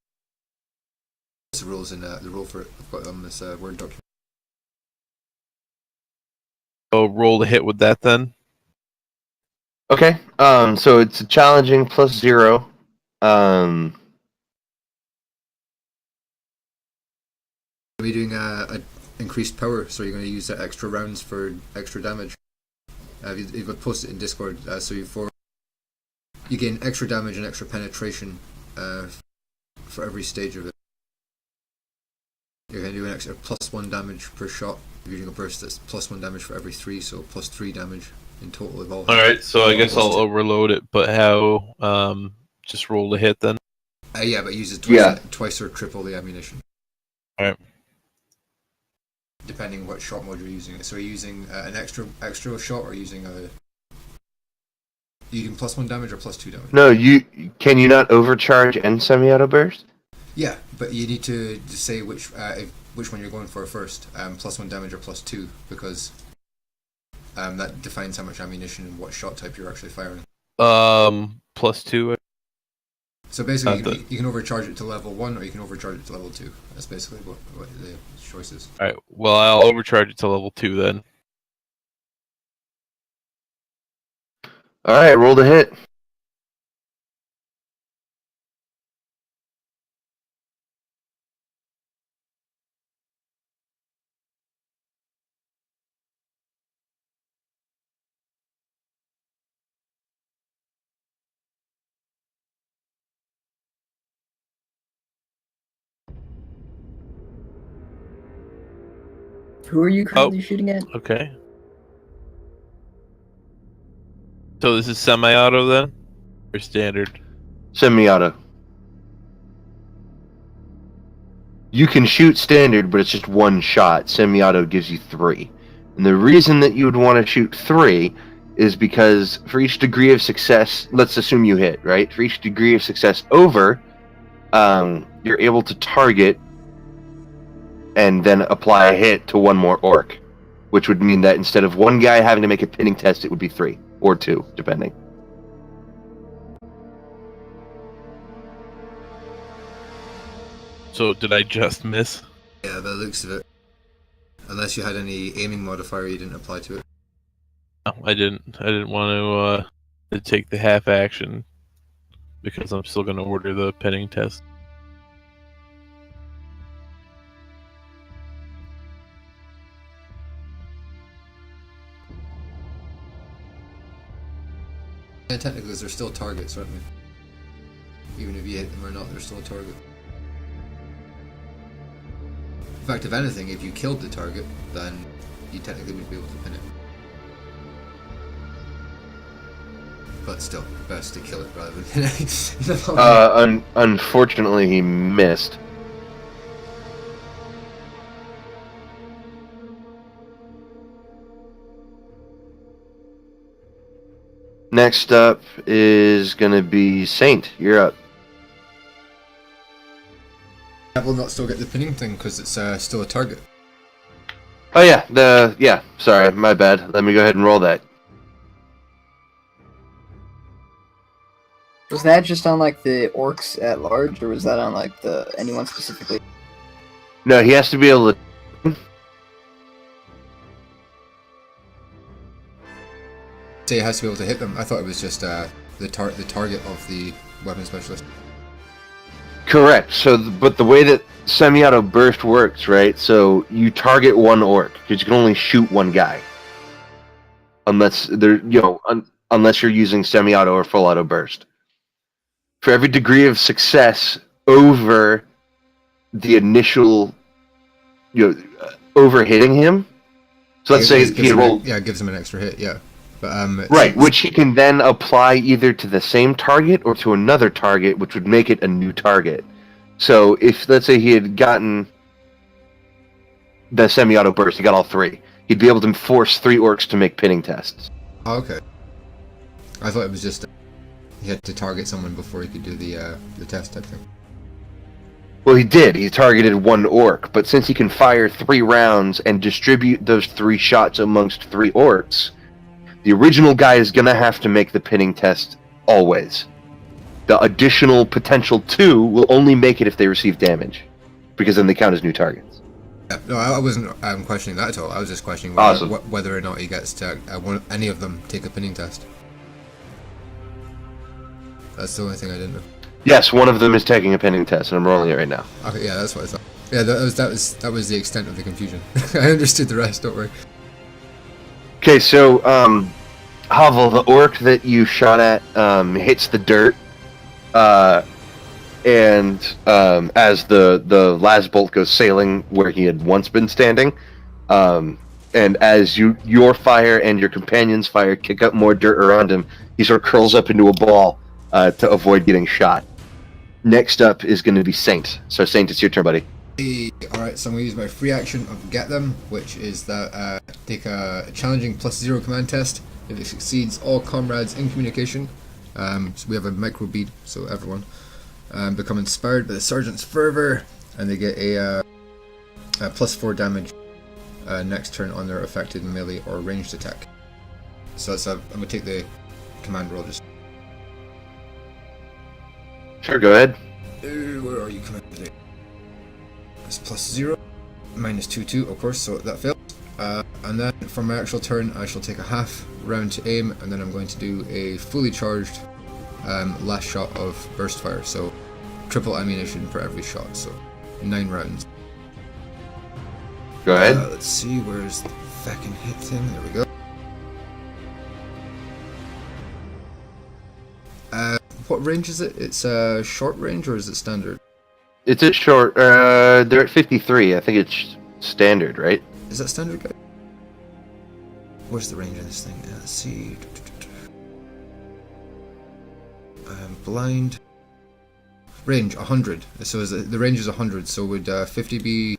The rules in the rule for it. I've got it on this Word document. So roll to hit with that then. Okay. So it's a challenging +0. We're doing a increased power, so you're going to use that extra rounds for extra damage. You've posted it in Discord, so you gain extra damage and extra penetration for every stage of it. You're going to do an extra +1 damage per shot. If you're doing a burst, that's +1 damage for every 3, so +3 damage in total of all. Alright, so I guess I'll overload it, but how? Just roll to hit then? Yeah, but use it twice or triple the ammunition. Alright. Depending what shot mode you're using. So are you using an extra shot, or using you doing +1 damage or +2 damage? No, can you not overcharge and semi-auto burst? Yeah, but you need to say which one you're going for first, +1 damage or +2, because that defines how much ammunition and what shot type you're actually firing. +2. So basically, you can overcharge it to level 1, or you can overcharge it to level 2. That's basically what the choice is. Alright, well I'll overcharge it to level 2 then. Alright, roll to hit. Who are you currently shooting at? Okay. So this is semi-auto then? Or standard? Semi-auto. You can shoot standard, but it's just one shot. Semi-auto gives you 3. And the reason that you would want to shoot 3 is because for each degree of success, let's assume you hit, right? For each degree of success over, you're able to target and then apply a hit to one more orc, which would mean that instead of one guy having to make a pinning test, it would be 3 or 2, depending. So did I just miss? Yeah, by the looks of it. Unless you had any aiming modifier you didn't apply to it. No, I didn't. I didn't want to take the half action because I'm still going to order the pinning test. And technically, they're still targets, aren't they? Even if you hit them or not, they're still a target. In fact, if anything, if you killed the target, then you technically would be able to pin it. But still, best to kill it rather than pin it. Unfortunately, he missed. Next up is going to be Saint. You're up. That will not still get the pinning thing because it's still a target. Oh yeah, sorry, my bad. Let me go ahead and roll that. Was that just on like the orcs at large, or was that on like the anyone specifically? No, he has to be able to. Say it has to be able to hit them. I thought it was just the target of the weapon specialist. Correct. So, but the way that semi-auto burst works, right? So you target one orc because you can only shoot one guy, unless unless you're using semi-auto or full auto burst. For every degree of success over the initial, over hitting him. So let's say he rolled. Yeah, it gives him an extra hit. Yeah. But, right, which he can then apply either to the same target or to another target, which would make it a new target. So if, let's say, he had gotten the semi-auto burst, he got all 3, he'd be able to force 3 orcs to make pinning tests. Oh, okay. I thought it was just he had to target someone before he could do the test type thing. Well, he did. He targeted 1 orc, but since he can fire 3 rounds and distribute those 3 shots amongst 3 orcs, the original guy is going to have to make the pinning test always. The additional potential 2 will only make it if they receive damage, because then they count as new targets. No, I wasn't questioning that at all. I was just questioning Awesome. whether or not he gets to any of them take a pinning test. That's the only thing I didn't know. Yes, one of them is taking a pinning test, and I'm rolling it right now. Okay, yeah, that's what I thought. Yeah, that was the extent of the confusion. I understood the rest. Don't worry. Okay, so Havel, the orc that you shot at hits the dirt, and as the last bolt goes sailing where he had once been standing, and as your fire and your companion's fire kick up more dirt around him, he sort of curls up into a ball to avoid getting shot. Next up is going to be Saint. So Saint, it's your turn, buddy. Alright, so I'm going to use my free action of Get Them, which is that take a challenging +0 command test. If it succeeds, all comrades in communication, so we have a micro bead, so everyone, become inspired by the sergeant's fervor, and they get a +4 damage next turn on their affected melee or ranged attack. So that's I'm going to take the command roll just. Sure, go ahead. Where are you, command today? It's +0, -2, of course, so that fails. And then for my actual turn, I shall take a half round to aim, and then I'm going to do a fully charged last shot of burst fire. So triple ammunition for every shot, so 9 rounds. Go ahead. Let's see, where's the fucking hit thing? There we go. What range is it? It's short range or is it standard? It's at short. They're at 53. I think it's standard, right? Is that standard, guy? Where's the range of this thing? Let's see. Blind. Range 100. So the range is 100. So would 50 be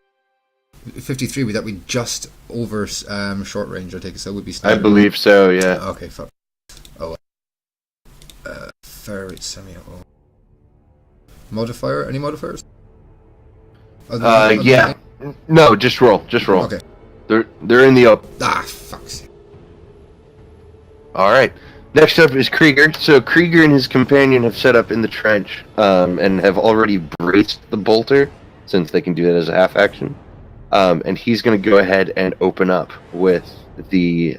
53? Would that be just over short range? I take it. So it would be standard. I believe so. Yeah. Okay. Fuck. Oh. Fire rate semi-auto. Modifier? Any modifiers? Yeah. No, just roll. Just roll. Okay. They're in the open. Ah, fuck's. All right. Next up is Krieger. So Krieger and his companion have set up in the trench and have already braced the bolter, since they can do that as a half action. And he's going to go ahead and open up with the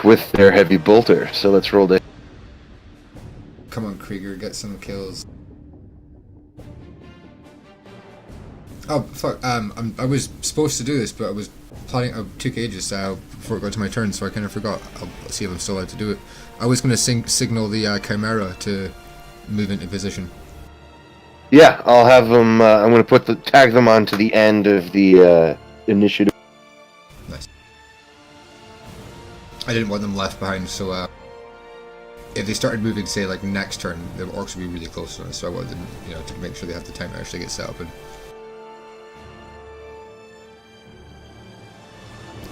with their heavy bolter. So let's roll this. Come on, Krieger, get some kills. Oh fuck! I was supposed to do this, but I was planning. I took ages before it got to my turn, so I kind of forgot. I'll see if I'm still allowed to do it. I was going to signal the Chimera to move into position. Yeah, I'll have them. I'm going to tag them onto the end of the initiative. Nice. I didn't want them left behind, so if they started moving, say like next turn, the orcs would be really close to us. So I wanted them, to make sure they have the time to actually get set up. And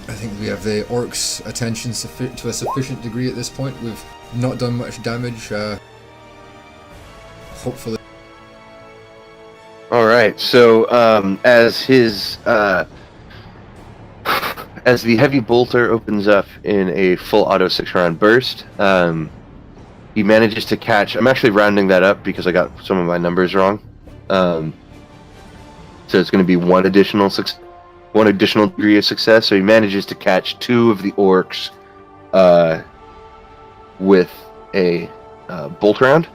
I think we have the orcs' attention to a sufficient degree at this point. We've not done much damage. Hopefully. All right. So as the heavy bolter opens up in a full auto 6-round burst, he manages to catch. I'm actually rounding that up because I got some of my numbers wrong. So it's going to be one additional degree of success. So he manages to catch 2 of the orcs with a bolt round.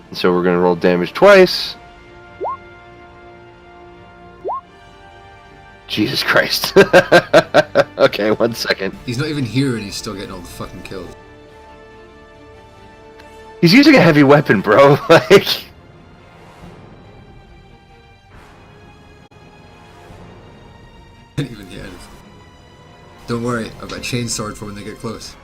And so we're going to roll damage twice. Jesus Christ. Okay, 1 second. He's not even here and he's still getting all the fucking kills. He's using a heavy weapon, bro. Like... Can't even hit anything. Don't worry, I've got a chainsword for when they get close.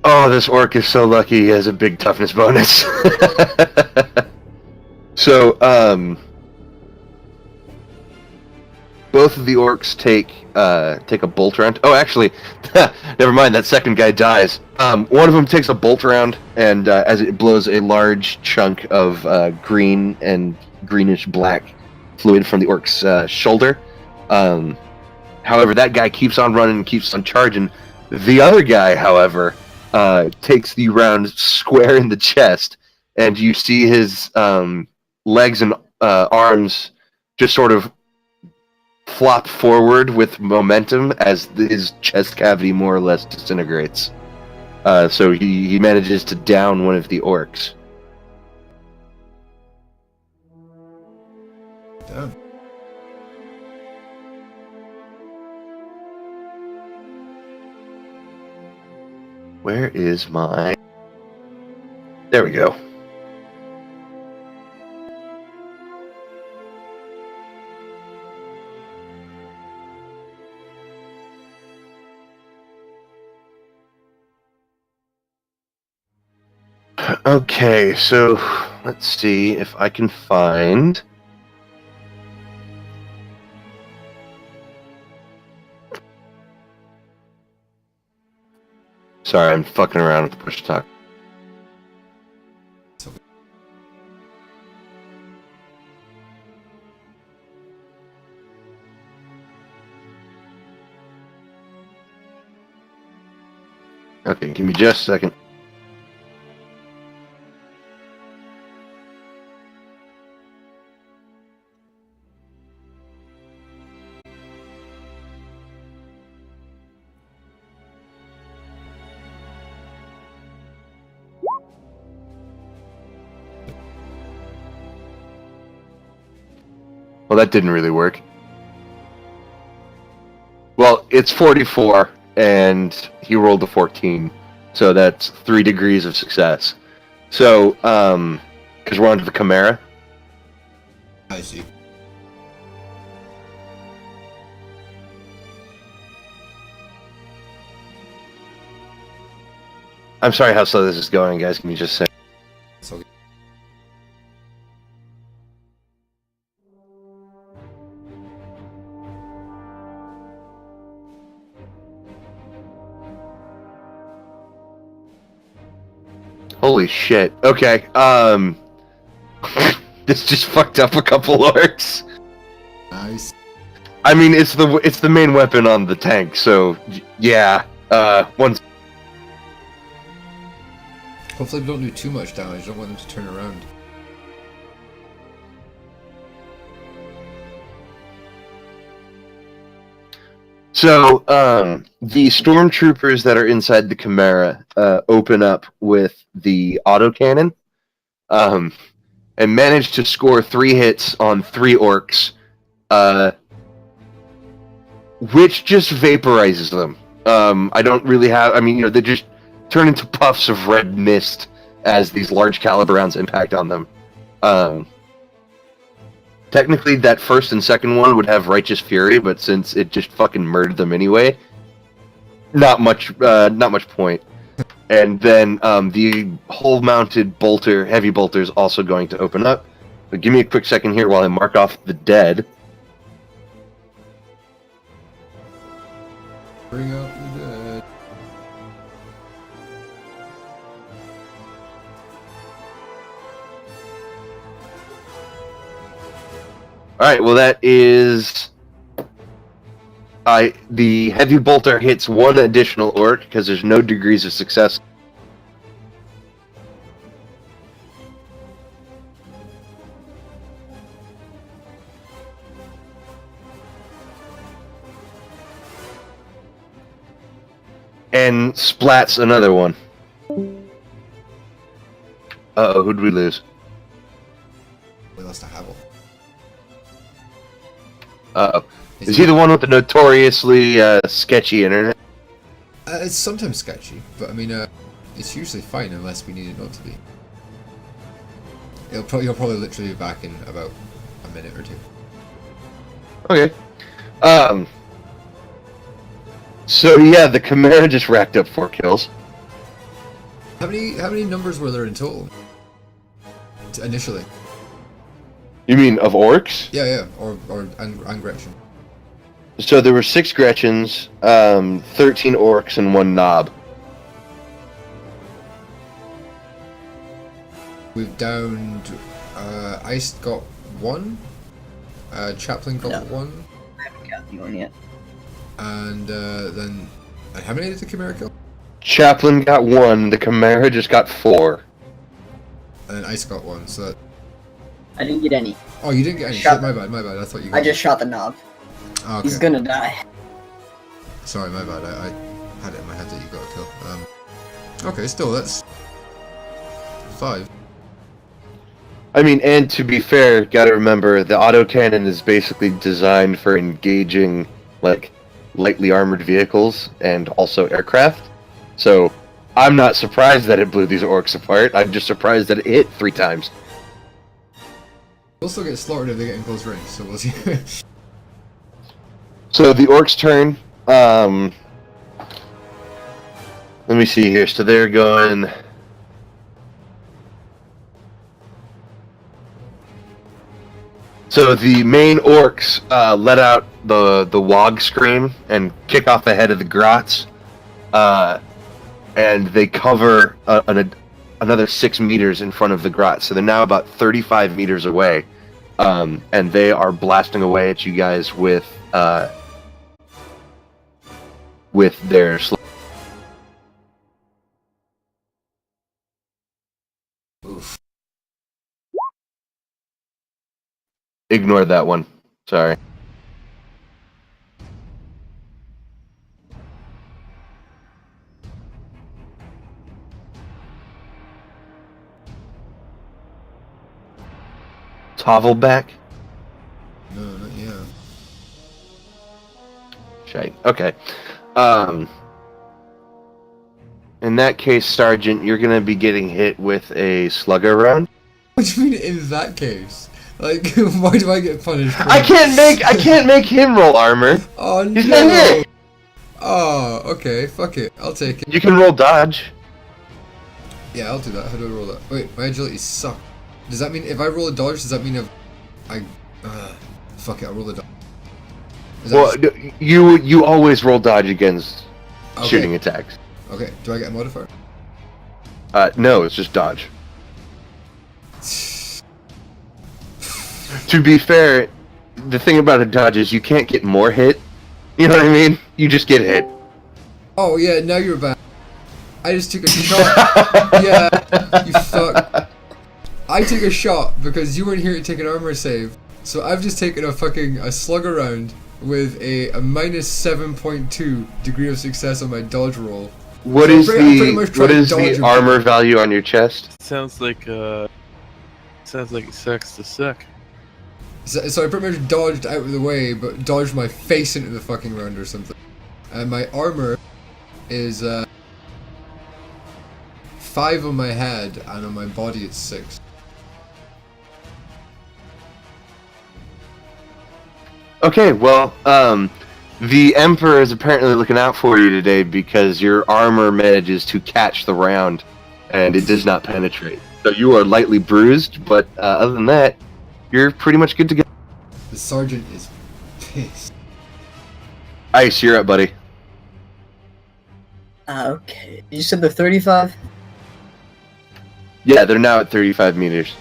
Oh, this orc is so lucky he has a big toughness bonus. So, both of the orcs take a bolt round. Oh, actually, never mind. That second guy dies. One of them takes a bolt round, and as it blows a large chunk of green and greenish black fluid from the orc's shoulder. However, that guy keeps on running and keeps on charging. The other guy, however, takes the round square in the chest, and you see his legs and arms just sort of flop forward with momentum as his chest cavity more or less disintegrates. So he manages to down one of the orcs. Damn. Where is my... There we go. Okay, so let's see if I can find... Sorry, I'm fucking around with the push talk. Okay, give me just a second. Well, that didn't really work. Well, it's 44, and he rolled a 14, so that's 3 degrees of success. So, because we're on to the Chimera. I see. I'm sorry how slow this is going, guys. Can you just say? So Holy shit. Okay, this just fucked up a couple orcs. nice. I mean, it's the main weapon on the tank, so yeah. Once. Hopefully we don't do too much damage. I don't want them to turn around. So, the stormtroopers that are inside the Chimera open up with the autocannon, and manage to score 3 hits on 3 orcs, which just vaporizes them. I don't really have... I mean, they just turn into puffs of red mist as these large caliber rounds impact on them. Technically, that first and second one would have Righteous Fury, but since it just fucking murdered them anyway, not much point. And then the hull-mounted bolter, heavy bolter, is also going to open up. But give me a quick second here while I mark off the dead. Bring out the dead. Alright, well that is... the heavy bolter hits 1 additional orc, because there's no degrees of success. And splats another one. Uh-oh, who'd we lose? We lost a Havel. Uh-oh. Is he the one with the notoriously sketchy internet? It's sometimes sketchy, but I mean, it's usually fine unless we need it not to be. You'll probably literally be back in about a minute or 2. Okay. So yeah, the Chimera just racked up 4 kills. How many numbers were there in total? Initially? You mean of orcs? Yeah, and Gretchen. So there were 6 Gretchens, 13 orcs, and 1 knob. We've downed. Ice got 1. Chaplain got 1. I haven't got the one yet. And then, how many did the Chimera kill? Chaplain got 1. The Chimera just got 4. And then Ice got 1, so that... I didn't get any. Oh, you didn't get any? Shot- Shit, my bad. I thought you got I just shot the knob. Oh, okay. He's gonna die. Sorry, my bad. I had it in my head that you got a kill. Okay, still, that's... 5. I mean, and to be fair, gotta remember, the autocannon is basically designed for engaging, like, lightly armored vehicles and also aircraft. So, I'm not surprised that it blew these orcs apart. I'm just surprised that it hit 3 times. They'll still get slaughtered if they get in close range, so we'll see. So, the orcs' turn. Let me see here. So, they're going... So the main orcs let out the Wog scream and kick off the head of the Grots, and they cover another 6 meters in front of the Grots. So they're now about 35 meters away, and they are blasting away at you guys with their. Oof. Ignore that one. Sorry. Tovel back? No, not yet. Shite. Okay. In that case, Sergeant, you're gonna be getting hit with a slugger round. What do you mean in that case? Like, why do I get punished? For I can't make him roll armor. Oh no! He's not hit. Oh, okay, fuck it. I'll take it. You can roll dodge. Yeah, I'll do that. How do I roll that? Wait, my agility sucks. Does that mean if I roll a dodge, does that mean fuck it, I'll roll a dodge. Is that Well, just- you always roll dodge against Okay. shooting attacks. Okay, do I get a modifier? No, it's just dodge. To be fair, the thing about a dodge is you can't get more hit. You know what I mean? You just get hit. Oh yeah, now you're back. I just took a shot. Yeah, you fuck. I took a shot because you weren't here to take an armor save. So I've just taken a slug around with a minus 7.2 degree of success on my dodge roll. What So is I'm pretty much trying to dodge the him. armor value on your chest? Sounds like it sucks to suck. So I pretty much dodged out of the way, but dodged my face into the fucking round or something. And my armor is 5 on my head, and on my body it's 6. Okay, well, the Emperor is apparently looking out for you today because your armor manages to catch the round, and it does not penetrate. So you are lightly bruised, but other than that, you're pretty much good to go. The sergeant is pissed. Ice, you're up, buddy. Okay. You said they're 35? Yeah, they're now at 35 meters.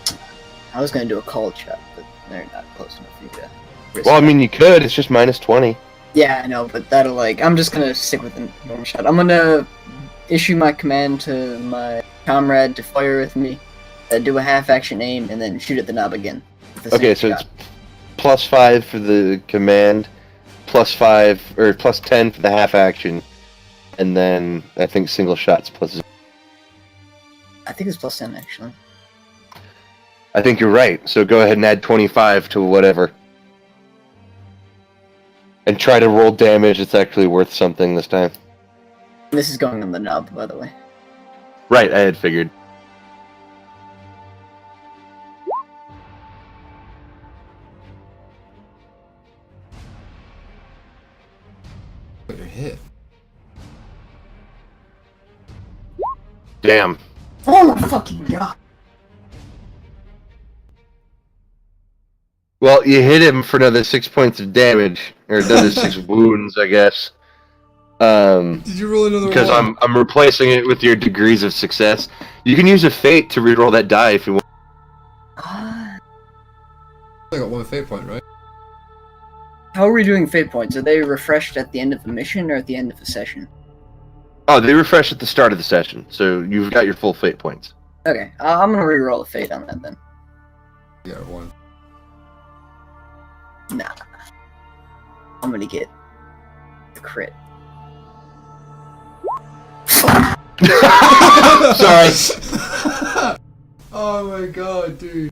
I was gonna do a call check, but they're not close enough for you to risk Well, I it. mean, you could. It's just minus 20. Yeah, I know, but that'll I'm just gonna stick with the normal shot. I'm gonna issue my command to my comrade to fire with me, do a half-action aim, and then shoot at the knob again. with the Okay, same so shot. it's plus 5 for the command, plus 5, or plus 10 for the half action, and then I think single shots plus. I think it's plus 10, actually. I think you're right, so go ahead and add 25 to whatever. And try to roll damage that's actually worth something this time. This is going on the knob, by the way. Right, I had figured. But you're hit. Damn. Oh my fucking god! Well, you hit him for another 6 points of damage, or another 6 wounds, I guess. Did you roll another Because one? I'm replacing it with your degrees of success. You can use a fate to reroll that die if you want. Ah. I got 1 fate point, right? How are we doing fate points? Are they refreshed at the end of the mission or at the end of the session? Oh, they refresh at the start of the session, so you've got your full fate points. Okay, I'm gonna reroll a fate on that then. You got one. Nah. I'm gonna get the crit. Sorry. Oh my god, dude.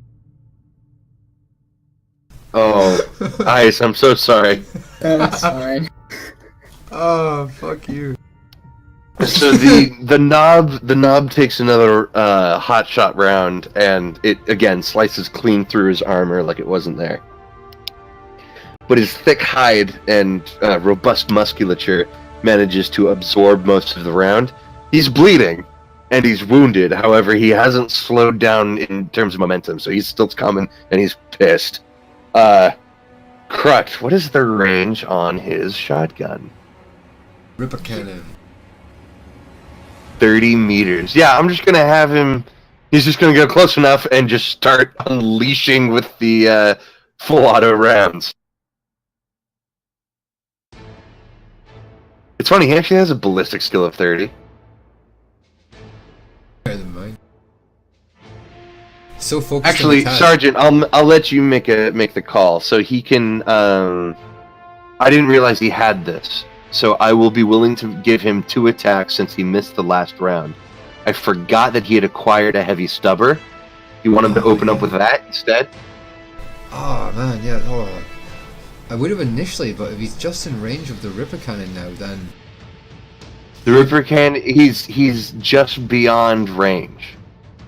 Oh, Ice, I'm so sorry. That's fine. Oh, fuck you. So the knob takes another hot shot round, and it again slices clean through his armor like it wasn't there. But his thick hide and robust musculature manages to absorb most of the round. He's bleeding, and he's wounded. However, he hasn't slowed down in terms of momentum, so he's still coming, and he's pissed. Crux, what is the range on his shotgun? Ripper cannon. 30 meters. Yeah, I'm just gonna have him. He's just gonna go close enough and just start unleashing with the full auto rounds. It's funny, he actually has a ballistic skill of 30. Better than mine. So focused Actually, on the task. Sergeant, I'll let you make the call. So he can. I didn't realize he had this, so I will be willing to give him 2 attacks since he missed the last round. I forgot that he had acquired a heavy stubber. You want him to open up with that instead? Oh man, yeah. Oh. I would have initially, but if he's just in range of the Ripper cannon now, then The Ripper can. He's just beyond range.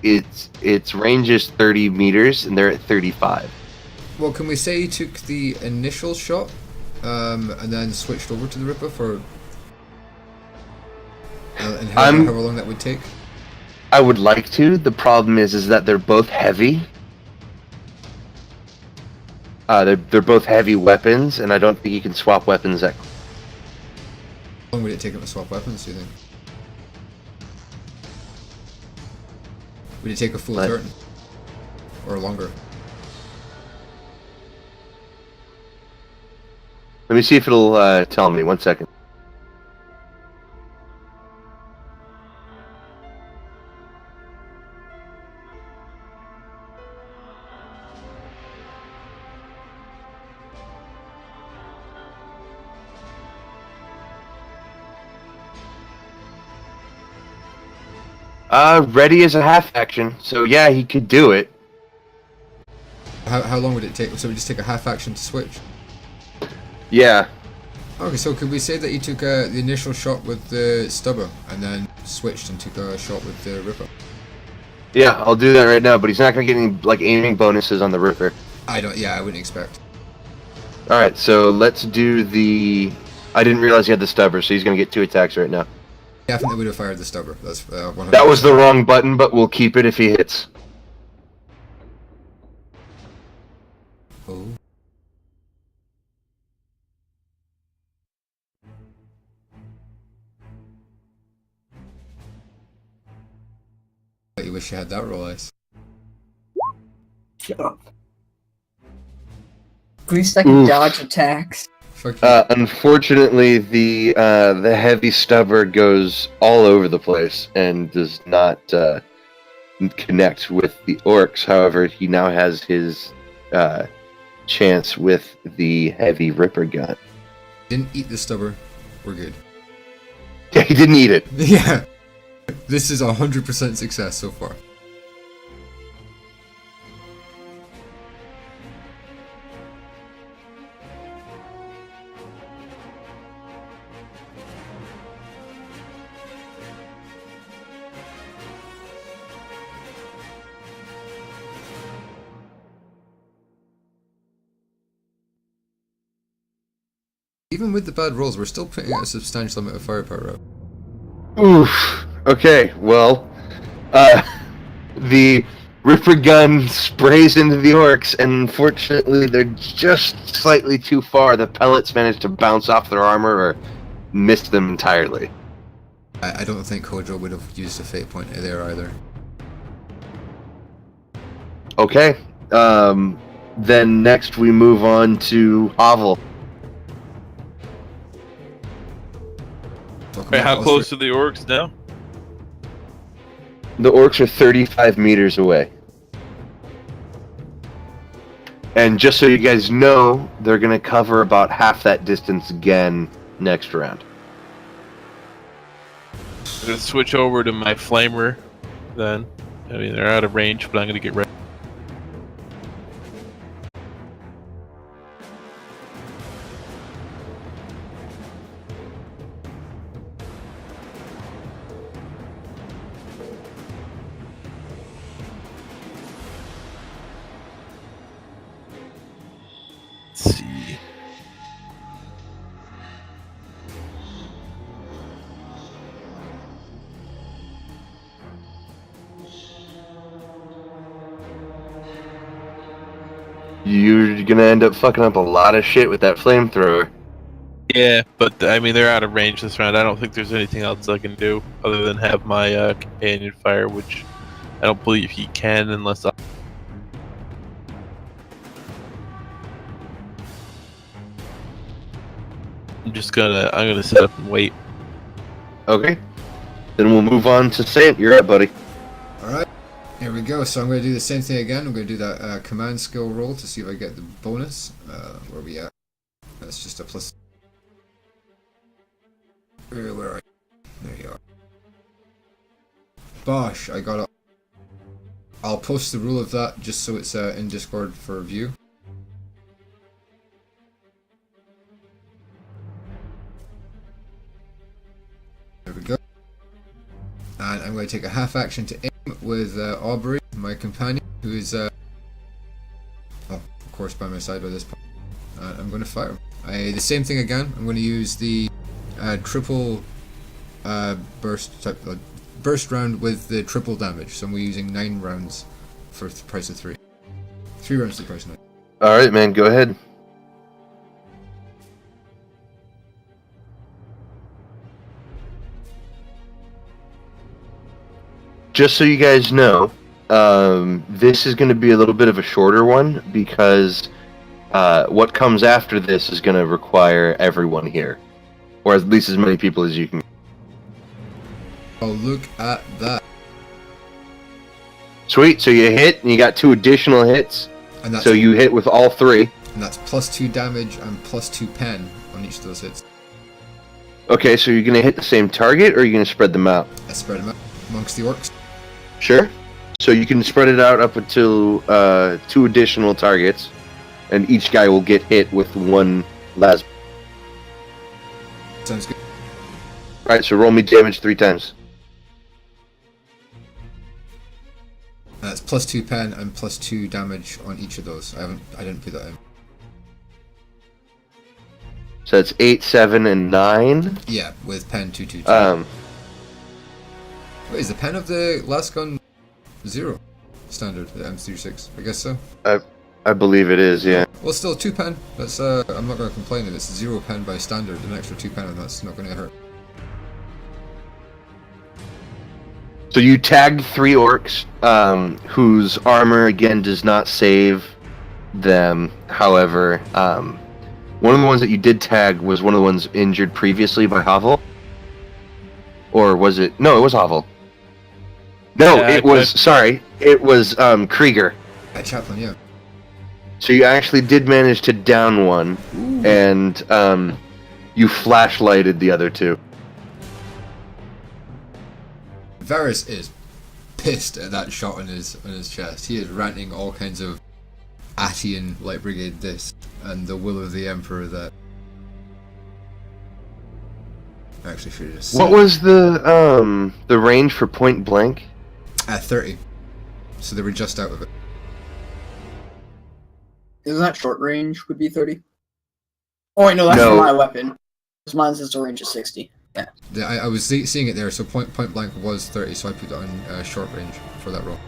Its range is 30 meters, and they're at 35. well, can we say he took the initial shot, and then switched over to the Ripper for, and however long that would take? I would like to. The problem is that they're both heavy. They're both heavy weapons, and I don't think you can swap weapons that. How long would it take him to swap weapons, do you think? Would it take a full turn? Or longer? Let me see if it'll tell me. 1 second. Ready as a half action, so yeah, he could do it. How long would it take? So we just take a half action to switch? Yeah. Okay, so could we say that he took the initial shot with the stubber, and then switched and took a shot with the Ripper? Yeah, I'll do that right now, but he's not gonna get any, like, aiming bonuses on the Ripper. I wouldn't expect. Alright, so let's do the... I didn't realize he had the stubber, so he's gonna get 2 attacks right now. Definitely would have fired the stubber. That's 100%. That was the wrong button, but we'll keep it if he hits. Oh. You wish you had that roll, Ice. Shut up. At least I can Oof. dodge attacks. Fuck you. Unfortunately, the heavy stubber goes all over the place and does not connect with the orcs. However, he now has his chance with the heavy Ripper gun. Didn't eat the stubber. We're good. Yeah, he didn't eat it. Yeah. This is 100% success so far. Even with the bad rolls, we're still putting out a substantial amount of firepower out. Oof. Okay, well, the Ripper gun sprays into the orcs, and unfortunately, they're just slightly too far. The pellets manage to bounce off their armor or miss them entirely. I don't think Kojo would have used a fate point there either. Okay. Then next we move on to Havel. Talking Wait, about how all close three- to the orcs now? The orcs are 35 meters away. And just so you guys know, they're going to cover about half that distance again next round. I'm gonna switch over to my flamer. Then, I mean, they're out of range, but I'm gonna get ready. Let's see. You're going to end up fucking up a lot of shit with that flamethrower. Yeah, but I mean, they're out of range this round. I don't think there's anything else I can do other than have my companion fire, which I don't believe he can unless I'm gonna sit up and wait. Okay. Then we'll move on to Sant. You're up, buddy. Alright, here we go. So I'm going to do the same thing again. I'm going to do that command skill roll to see if I get the bonus. Where are we at? That's just a plus. Where are you? There you are. Bosh, I got it. I'll post the rule of that just so it's in Discord for view. There we go. And I'm going to take a half action to aim with Aubrey, my companion, who is, of course, by my side by this point. And I'm going to fire him. The same thing again. I'm going to use the triple burst round with the triple damage. So I'm using 9 rounds for the price of 3. 3 rounds for the price of 9. All right, man. Go ahead. Just so you guys know, this is going to be a little bit of a shorter one because what comes after this is going to require everyone here, or at least as many people as you can. Oh, look at that. Sweet. So you hit, and you got 2 additional hits. And that's, So you hit with all 3. and that's plus 2 damage and plus 2 pen on each of those hits. Okay, so you're going to hit the same target, or are you going to spread them out? I spread them out amongst the orcs. Sure. So you can spread it out up until 2 additional targets, and each guy will get hit with 1 las. Sounds good. Alright, so roll me damage 3 times. That's plus 2 pen and plus 2 damage on each of those. I didn't put that in. So that's 8, 7, and 9. Yeah, with pen 2, 2, 2. Wait, is the pen of the last gun 0 standard? The M36, I guess so. I believe it is, yeah. Well, still 2 pen. That's I'm not going to complain if it's 0 pen by standard. An extra 2 pen, and that's not going to hurt. So you tagged 3 orcs, whose armor again does not save them. However, one of the ones that you did tag was one of the ones injured previously by Havel. Or was it? No, it was Havel. No, Yeah, it was. Sorry, it was Krieger. Chaplain, yeah. So you actually did manage to down one, and you flashlighted the other 2. Varys is pissed at that shot on his chest. He is ranting all kinds of Atian Light Brigade this and the will of the Emperor that. Actually, should have just What was the range for point blank? 30. So they were just out of it. Isn't that short range would be 30? Oh wait, no, that's No. for my weapon. Because mine says the range is 60. Yeah. Yeah, I was seeing it there, so point blank was 30, so I put it on short range for that roll.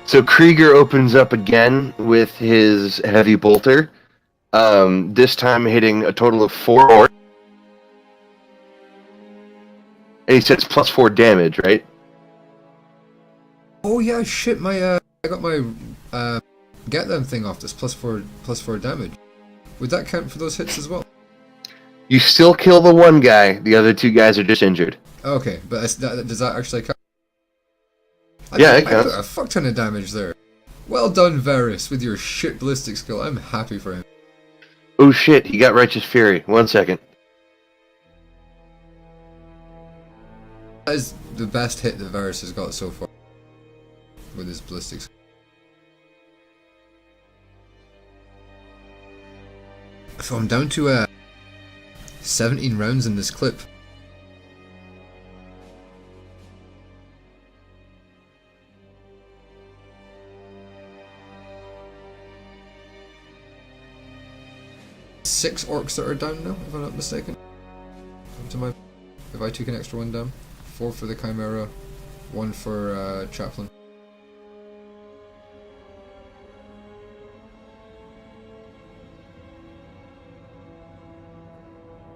So Krieger opens up again with his heavy bolter. This time hitting a total of 4 orcs. And he says plus 4 damage, right? Oh yeah, shit! My I got my get them thing off. This plus four damage. Would that count for those hits as well? You still kill the one guy. The other 2 guys are just injured. Okay, but does that actually count? Yeah, it I counts. took a fuck ton of damage there. Well done, Varys, with your shit ballistic skill. I'm happy for him. Oh shit, he got Righteous Fury. 1 second. That is the best hit that Varys has got so far with his ballistics. So I'm down to 17 rounds in this clip. Six orcs that are down now, if I'm not mistaken. If I took an extra one down. 4 for the Chimera, 1 for Chaplain.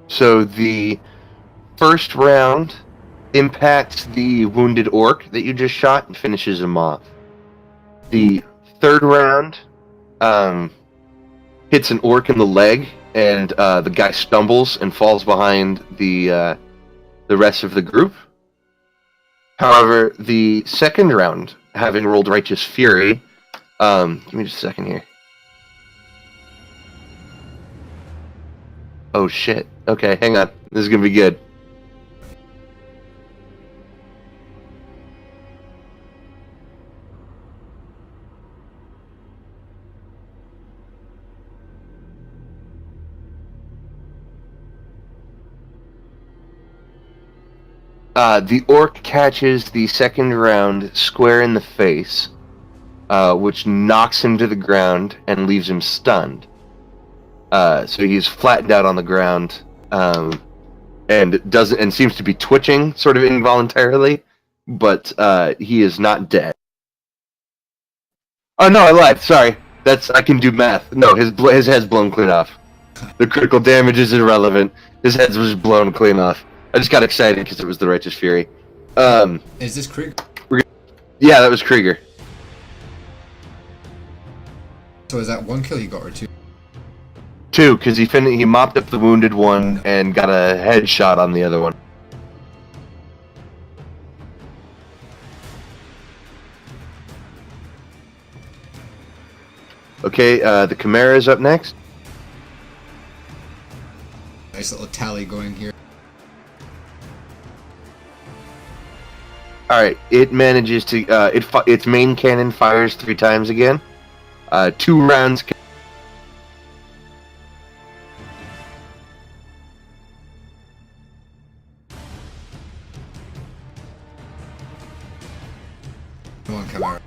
So the first round impacts the wounded orc that you just shot and finishes him off. The third round hits an orc in the leg, and the guy stumbles and falls behind the rest of the group. However, the second round, having rolled Righteous Fury, give me just a second here. Oh shit. Okay, hang on. This is gonna be good. The orc catches the second round square in the face, which knocks him to the ground and leaves him stunned. So he's flattened out on the ground, and seems to be twitching sort of involuntarily, but he is not dead. Oh no, I lied. Sorry, I can do math. No, his head's blown clean off. The critical damage is irrelevant. His head was blown clean off. I just got excited because it was the Righteous Fury. Is this Krieger? Yeah, that was Krieger. So is that 1 kill he got or 2? 2, because he mopped up the wounded one and got a headshot on the other one. Okay, the Chimera is up next. Nice little tally going here. All right, it manages to its main cannon fires 3 times again. 2 rounds. Come on, Chimera.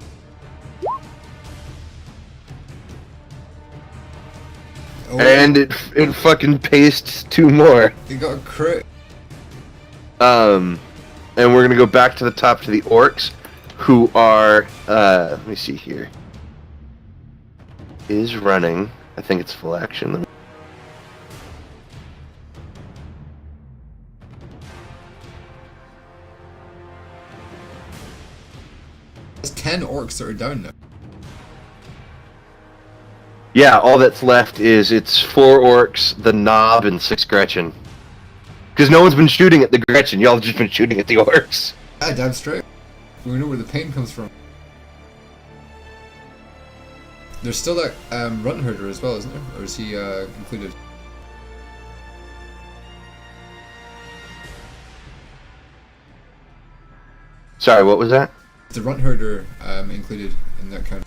Oh, And it fucking pastes 2 more. he got a crit. And we're gonna go back to the top to the orcs, who are let me see here. Is running. I think it's full action. There's 10 orcs that are down now. Yeah, all that's left is it's 4 orcs, the Knob, and 6 Gretchen. Because no one's been shooting at the Gretchen, y'all have just been shooting at the orcs. Ah, damn straight. We know where the pain comes from. There's still that Runt Herder as well, isn't there? Or is he included? Sorry, what was that? Is the Runt Herder included in that count?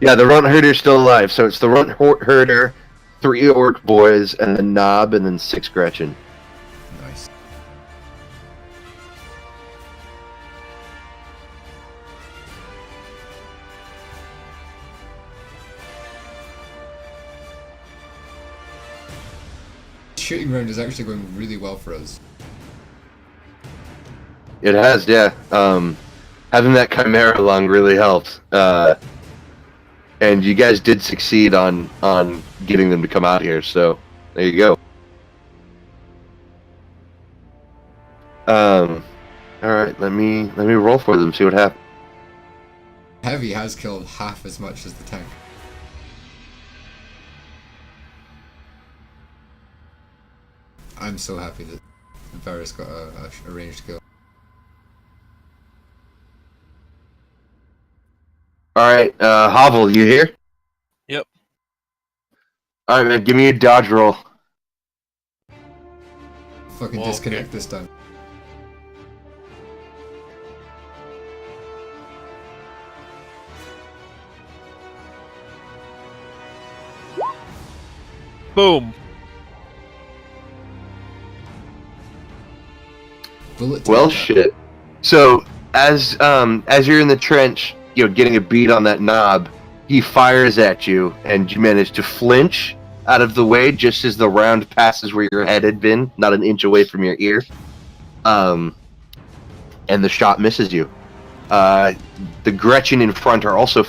Yeah, the Runt Herder's still alive, so it's the Runt Herder, 3 orc boys, and the Knob, and then 6 Gretchen. Nice. Shooting round is actually going really well for us. It has, yeah. Having that Chimera along really helped. And you guys did succeed on getting them to come out here, so there you go. Alright, let me roll for them, see what happens. Heavy has killed half as much as the tank. I'm so happy that Varys got a ranged kill. All right, Hovel, you here? Yep. All right, man. Give me a dodge roll. Fucking Okay. disconnect this time. Boom. Bullet to Well, the gut. shit. So as you're in the trench, getting a beat on that knob, he fires at you, and you manage to flinch out of the way just as the round passes where your head had been, not an inch away from your ear. And the shot misses you. The Gretchen in front are also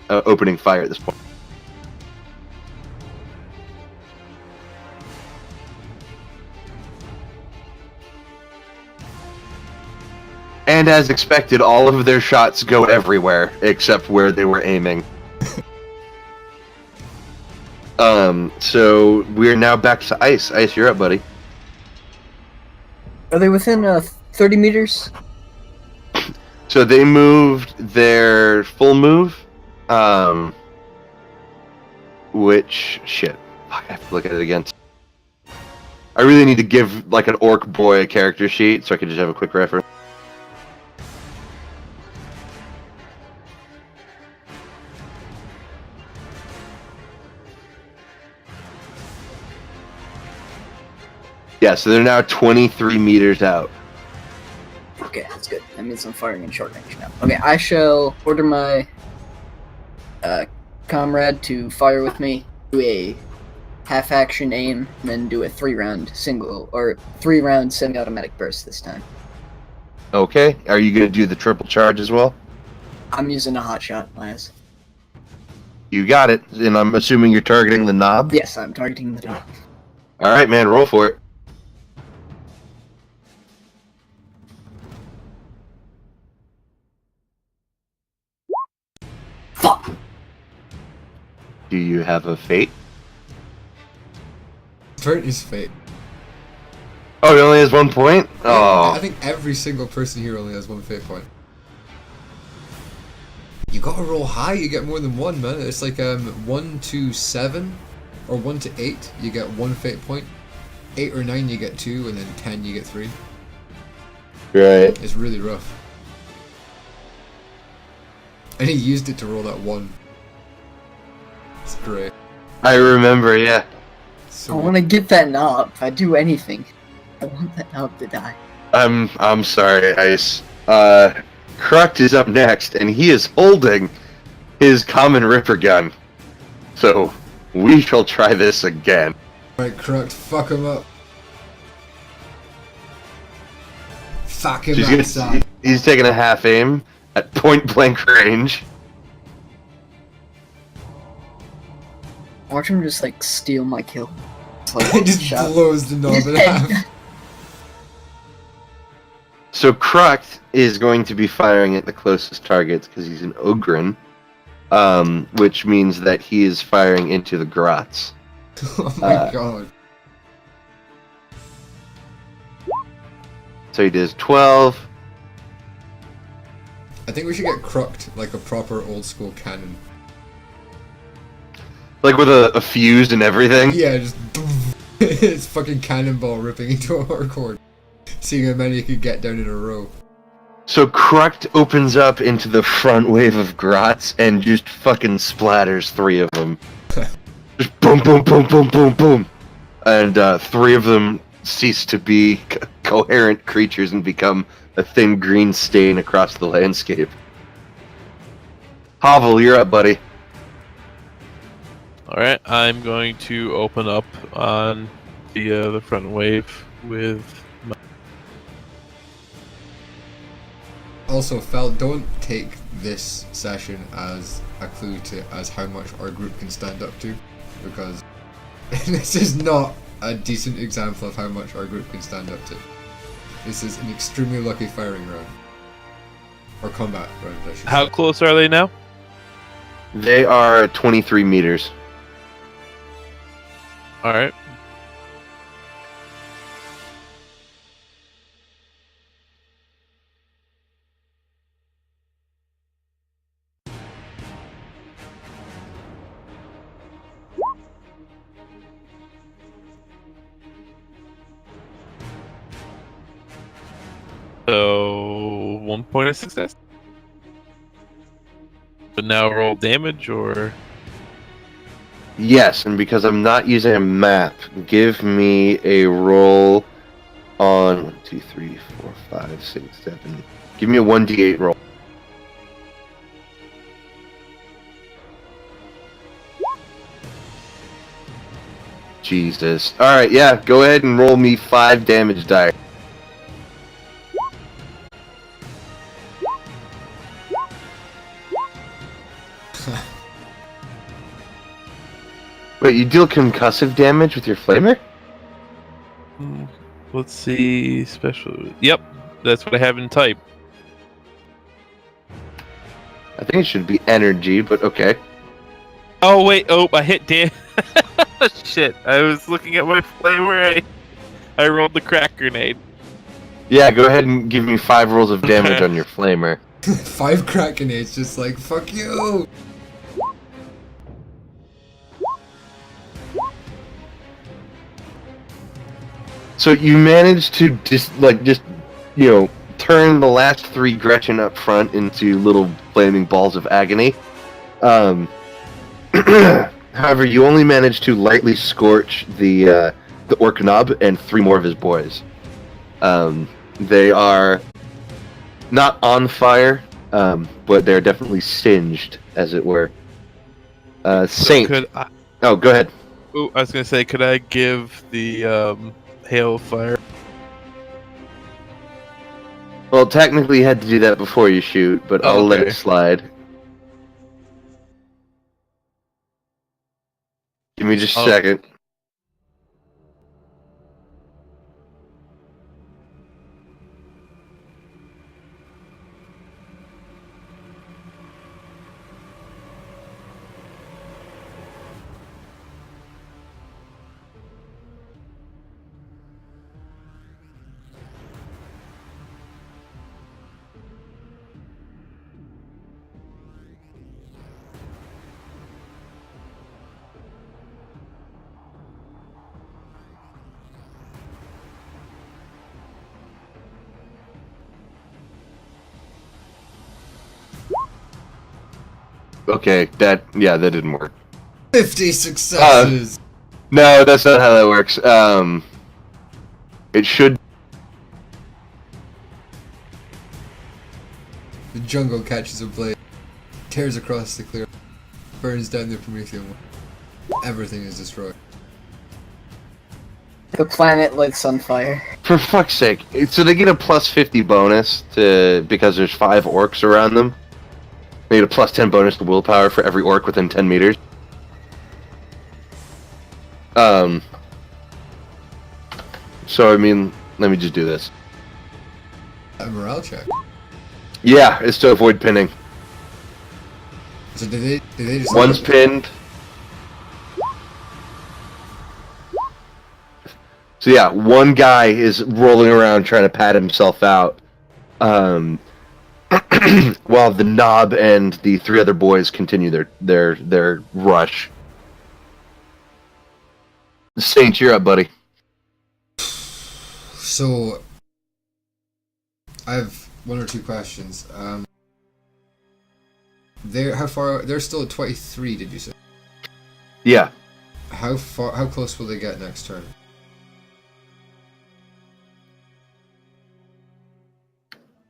opening fire at this point. And as expected, all of their shots go everywhere except where they were aiming. So we're now back to Ice. Ice, you're up, buddy. Are they within 30 meters? So they moved their full move, which shit. Fuck, I have to look at it again. I really need to give like an orc boy a character sheet so I can just have a quick reference. Yeah, so they're now 23 meters out. Okay, that's good. That means I'm firing in short range now. Okay, I shall order my comrade to fire with me, do a half action aim, and then do a 3-round semi-automatic burst this time. Okay, are you going to do the triple charge as well? I'm using a hot shot, Laz. You got it, and I'm assuming you're targeting the knob? Yes, I'm targeting the top. Alright, man, roll for it. Fuck! Do you have a fate? Turn is fate. Oh, he only has 1 point? Oh. I think every single person here only has 1 fate point. You gotta roll high, you get more than one, man. It's like 1 to 7 or 1 to 8, you get 1 fate point. 8 or 9, you get 2, and then 10, you get 3. Right. It's really rough. And he used it to roll that 1. It's great. I remember, yeah. So I want to get that knob. If I do anything, I want that knob to die. I'm sorry, Ice. Krukt is up next, and he is holding his common Ripper gun. So, we shall try this again. Right, Krukt, fuck him up. Fuck him He's, outside. he's taking a half aim at point blank range. Watch him just like steal my kill. It's like It one just shot. blows the knob in half. So Krukt is going to be firing at the closest targets because he's an Ogren, which means that he is firing into the grots. Oh my god. So he does 12. I think we should get Krukt like a proper old school cannon. Like with a fuse and everything. Yeah, just it's fucking cannonball ripping into a horde. Seeing how many you could get down in a row. So Krukt opens up into the front wave of grots and just fucking splatters 3 of them. Just boom, boom, boom, boom, boom, boom. And 3 of them cease to be coherent creatures and become a thin green stain across the landscape. Hovel, you're up, buddy. Alright, I'm going to open up on the front wave with my... Also, Fel, don't take this session as a clue to as how much our group can stand up to, because this is not a decent example of how much our group can stand up to. This is an extremely lucky firing round. Or combat round, I should How say. close are they now? They are 23 meters. Alright. So 1 point of success. But now roll damage, or Yes, and because I'm not using a map, give me a roll on 1, 2, 3, 4, 5, 6, 7. Give me a 1d8 roll. Jesus. Alright, yeah, go ahead and roll me 5 damage die. Wait, you deal concussive damage with your flamer? let's see, special. Yep, that's what I have in type. I think it should be energy, but okay. Oh wait, I hit damn. Shit, I was looking at my flamer. I rolled the crack grenade. Yeah, go ahead and give me 5 rolls of damage Okay. on your flamer. 5 crack grenades, just like, fuck you! So you managed to just turn the last 3 Gretchen up front into little flaming balls of agony. However, you only managed to lightly scorch the Orc Knob and 3 more of his boys. They are not on fire, but they're definitely singed, as it were. Saint. Could I, Oh, go ahead. I was gonna say, could I give the hail of fire? Well, technically you had to do that before you shoot, but I'll let Okay. it slide. Give me just a Oh. second. Okay, that didn't work. 50 successes! No, that's not how that works. It should. The jungle catches a blade, tears across the clear, burns down the Prometheum. Everything is destroyed. The planet lights on fire. For fuck's sake! So they get a plus 50 bonus because there's 5 orcs around them. They get a plus 10 bonus to willpower for every orc within 10 meters. So I mean, let me just do this. A morale check. Yeah, it's to avoid pinning. So did they just... One's pinned. So yeah, one guy is rolling around trying to pat himself out, while the Knob and the 3 other boys continue their rush. Saint, you're up, buddy. So, I have 1 or 2 questions. They're still at 23, did you say? Yeah. How close will they get next turn?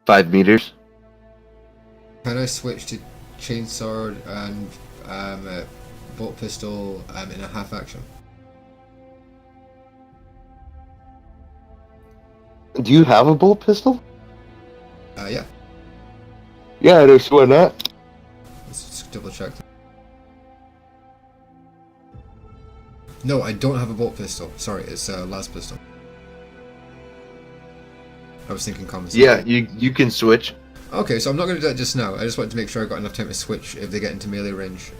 Five meters. Can I switch to chainsword and bolt pistol in a half action? Do you have a bolt pistol? Yeah. Yeah, I don't see why not. Let's just double check. No, I don't have a bolt pistol. Sorry, it's a last pistol. I was thinking common. Yeah, you can switch. Okay, so I'm not going to do that just now. I just wanted to make sure I got enough time to switch if they get into melee range.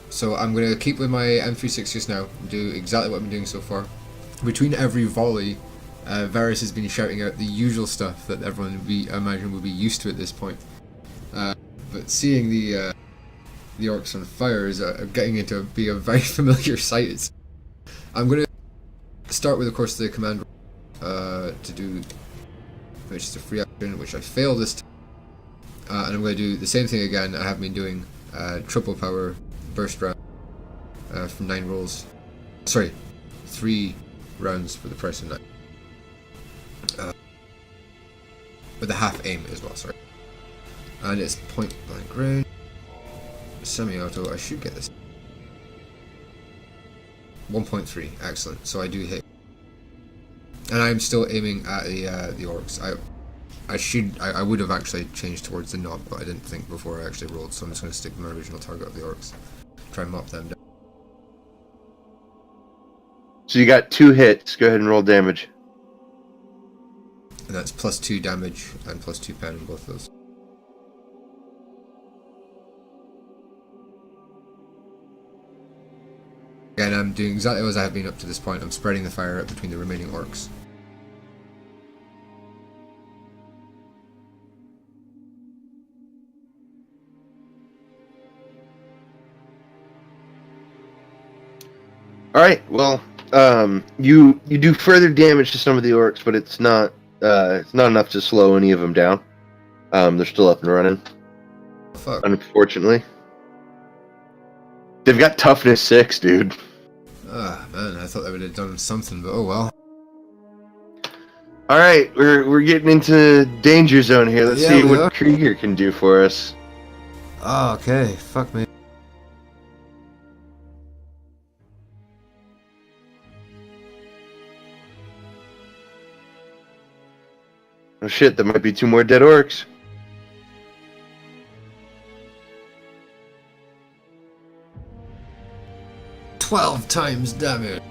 So I'm going to keep with my M36 just now and do exactly what I've been doing so far. Between every volley, Varys has been shouting out the usual stuff that everyone I imagine will be used to at this point. But seeing the orcs on fire is getting into be a very familiar sight. I'm going to start with, of course, the command to do which is a free action, which I failed this time. And I'm going to do the same thing again I have been doing, triple power burst round from 9 rolls. Sorry, 3 rounds for the price of 9. With a half aim as well, sorry. And it's point blank range. Semi-auto, I should get this. 1.3, excellent. So I do hit. And I'm still aiming at the orcs. I would have actually changed towards the knob, but I didn't think before I actually rolled, so I'm just going to stick with my original target of the orcs. Try and mop them down. So you got 2 hits. Go ahead and roll damage. And that's plus 2 damage and plus 2 pen on both of those. Again, I'm doing exactly as I have been up to this point. I'm spreading the fire out between the remaining orcs. Alright, well, you do further damage to some of the orcs, but it's not enough to slow any of them down. They're still up and running. Fuck. Unfortunately. They've got toughness 6, dude. Ah, man, I thought that would have done something, but oh well. Alright, we're getting into danger zone here. Let's Yeah, see we what are. Krieger can do for us. Oh, okay. Fuck me. Oh shit, there might be 2 more dead orcs. "12 times damage."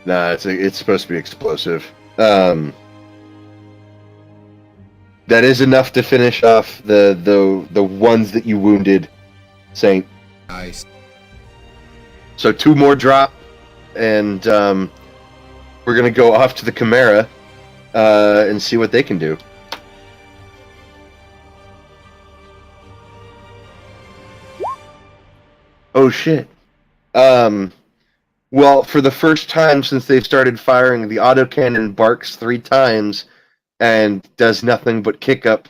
Nah, it's supposed to be explosive. That is enough to finish off the ones that you wounded, Saint. Nice. So 2 more drop, and we're gonna go off to the Chimera and see what they can do. Oh shit. Well, for the first time since they've started firing, the autocannon barks 3 times and does nothing but kick up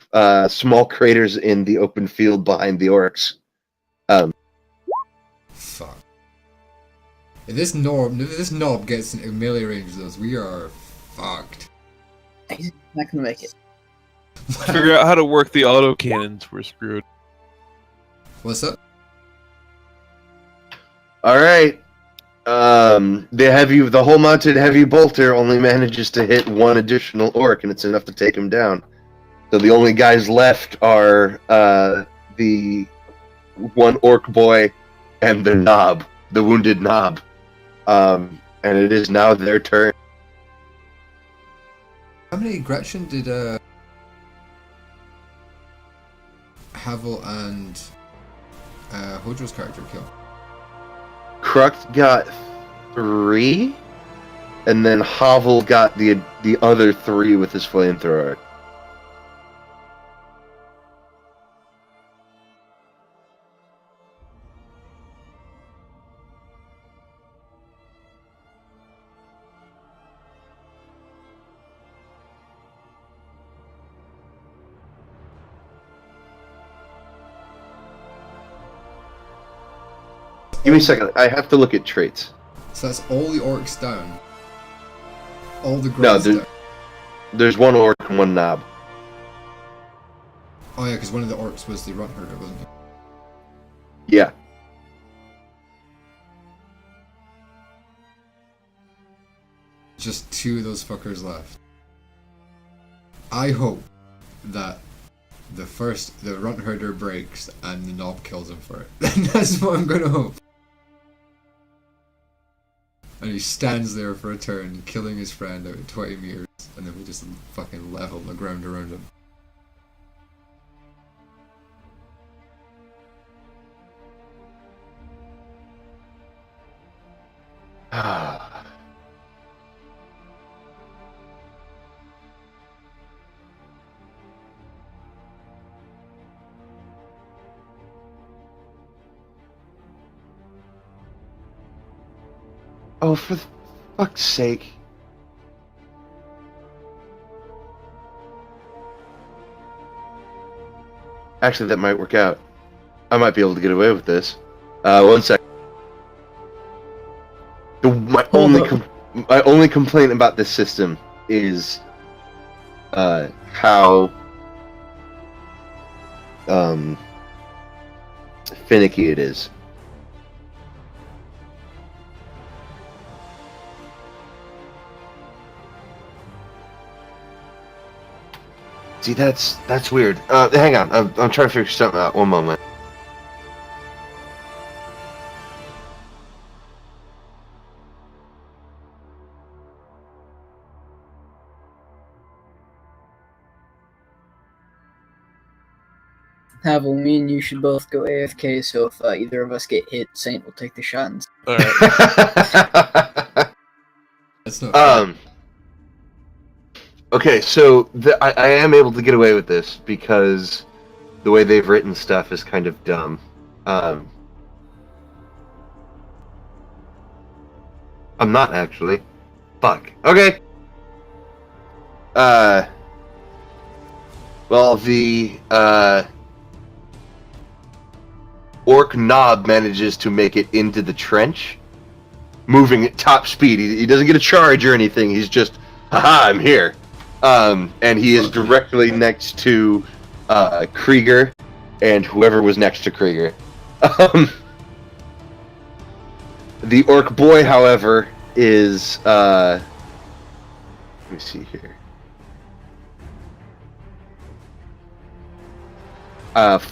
small craters in the open field behind the orcs. Fuck. If this knob gets into melee range of those, we are fucked. He's not gonna make it. Figure out how to work the autocannons. We're screwed. What's up? All right. The whole mounted heavy bolter only manages to hit 1 additional orc, and it's enough to take him down. So the only guys left are the 1 orc boy and the knob, the wounded knob. And it is now their turn. How many Gretchen did Havel and Hojo's character kill? Kruk got 3, and then Havel got the other 3 with his flamethrower. Give me a second. I have to look at traits. So that's all the orcs down. All the No, grunts there- down. There's 1 orc and 1 knob. Oh yeah, because one of the orcs was the runt herder, wasn't he? Yeah. Just 2 of those fuckers left. I hope that the runt herder breaks and the knob kills him for it. That's what I'm gonna hope. And he stands there for a turn, killing his friend out at 20 meters, and then we just fucking level the ground around him. Oh, Fuck's sake. Actually, that might work out. I might be able to get away with this. One sec. My only complaint about this system is how finicky it is. See, that's weird. Hang on, I'm trying to figure something out. One moment. Havel, me and you should both go AFK, so if either of us get hit, Saint will take the shot. And... Alright. That's not fair. Okay, so I am able to get away with this because the way they've written stuff is kind of dumb. I'm not actually. Fuck. Okay. Well, the Orc Knob manages to make it into the trench, moving at top speed. He doesn't get a charge or anything. He's just, haha, I'm here. And he is directly next to Krieger and whoever was next to Krieger. The Orc Boy, however, is let me see here.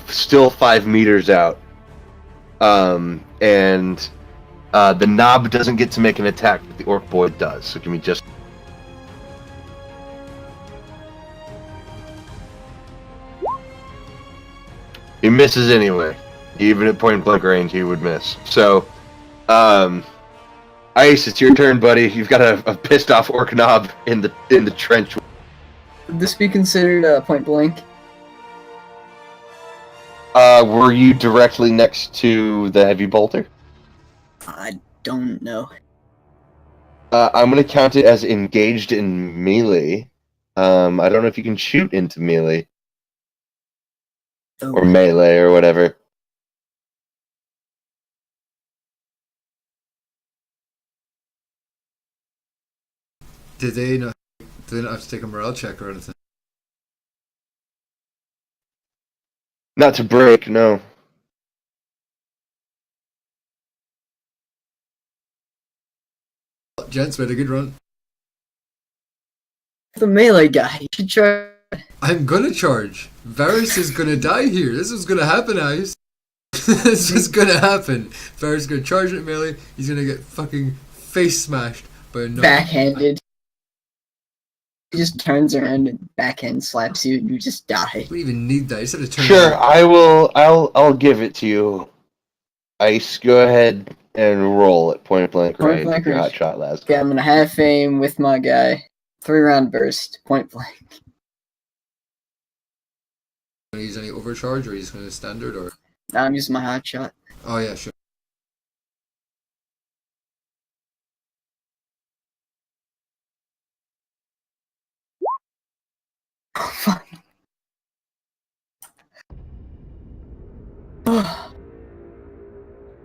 Still 5 meters out. And the Knob doesn't get to make an attack, but the Orc Boy does. So give me just... He misses anyway. Even at point blank range, he would miss. So, Ice, it's your turn, buddy. You've got a pissed off Orc Knob in the trench. Would this be considered point blank? Were you directly next to the heavy bolter? I don't know. I'm gonna count it as engaged in melee. I don't know if you can shoot into melee. Oh. Or melee or whatever. Did they not have to take a morale check or anything? Not to break, no. Gents, we had a good run. The melee guy. You should try. I'm gonna charge. Varys is gonna die here. This is gonna happen, Ice. This is gonna happen. Varys is gonna charge at melee. He's gonna get fucking face smashed by a knife. Backhanded. He just turns around and backhand slaps you and you just die. We don't even need that. You just have to turn Sure, around. I'll give it to you. Ice, go ahead and roll at point blank Point range. blank Your hot range. shot last. Okay, I'm gonna half aim with my guy. 3-round burst, point blank. Gonna use any overcharge or he's gonna standard or? Now I'm using my hot shot. Oh yeah, sure. Oh, fuck.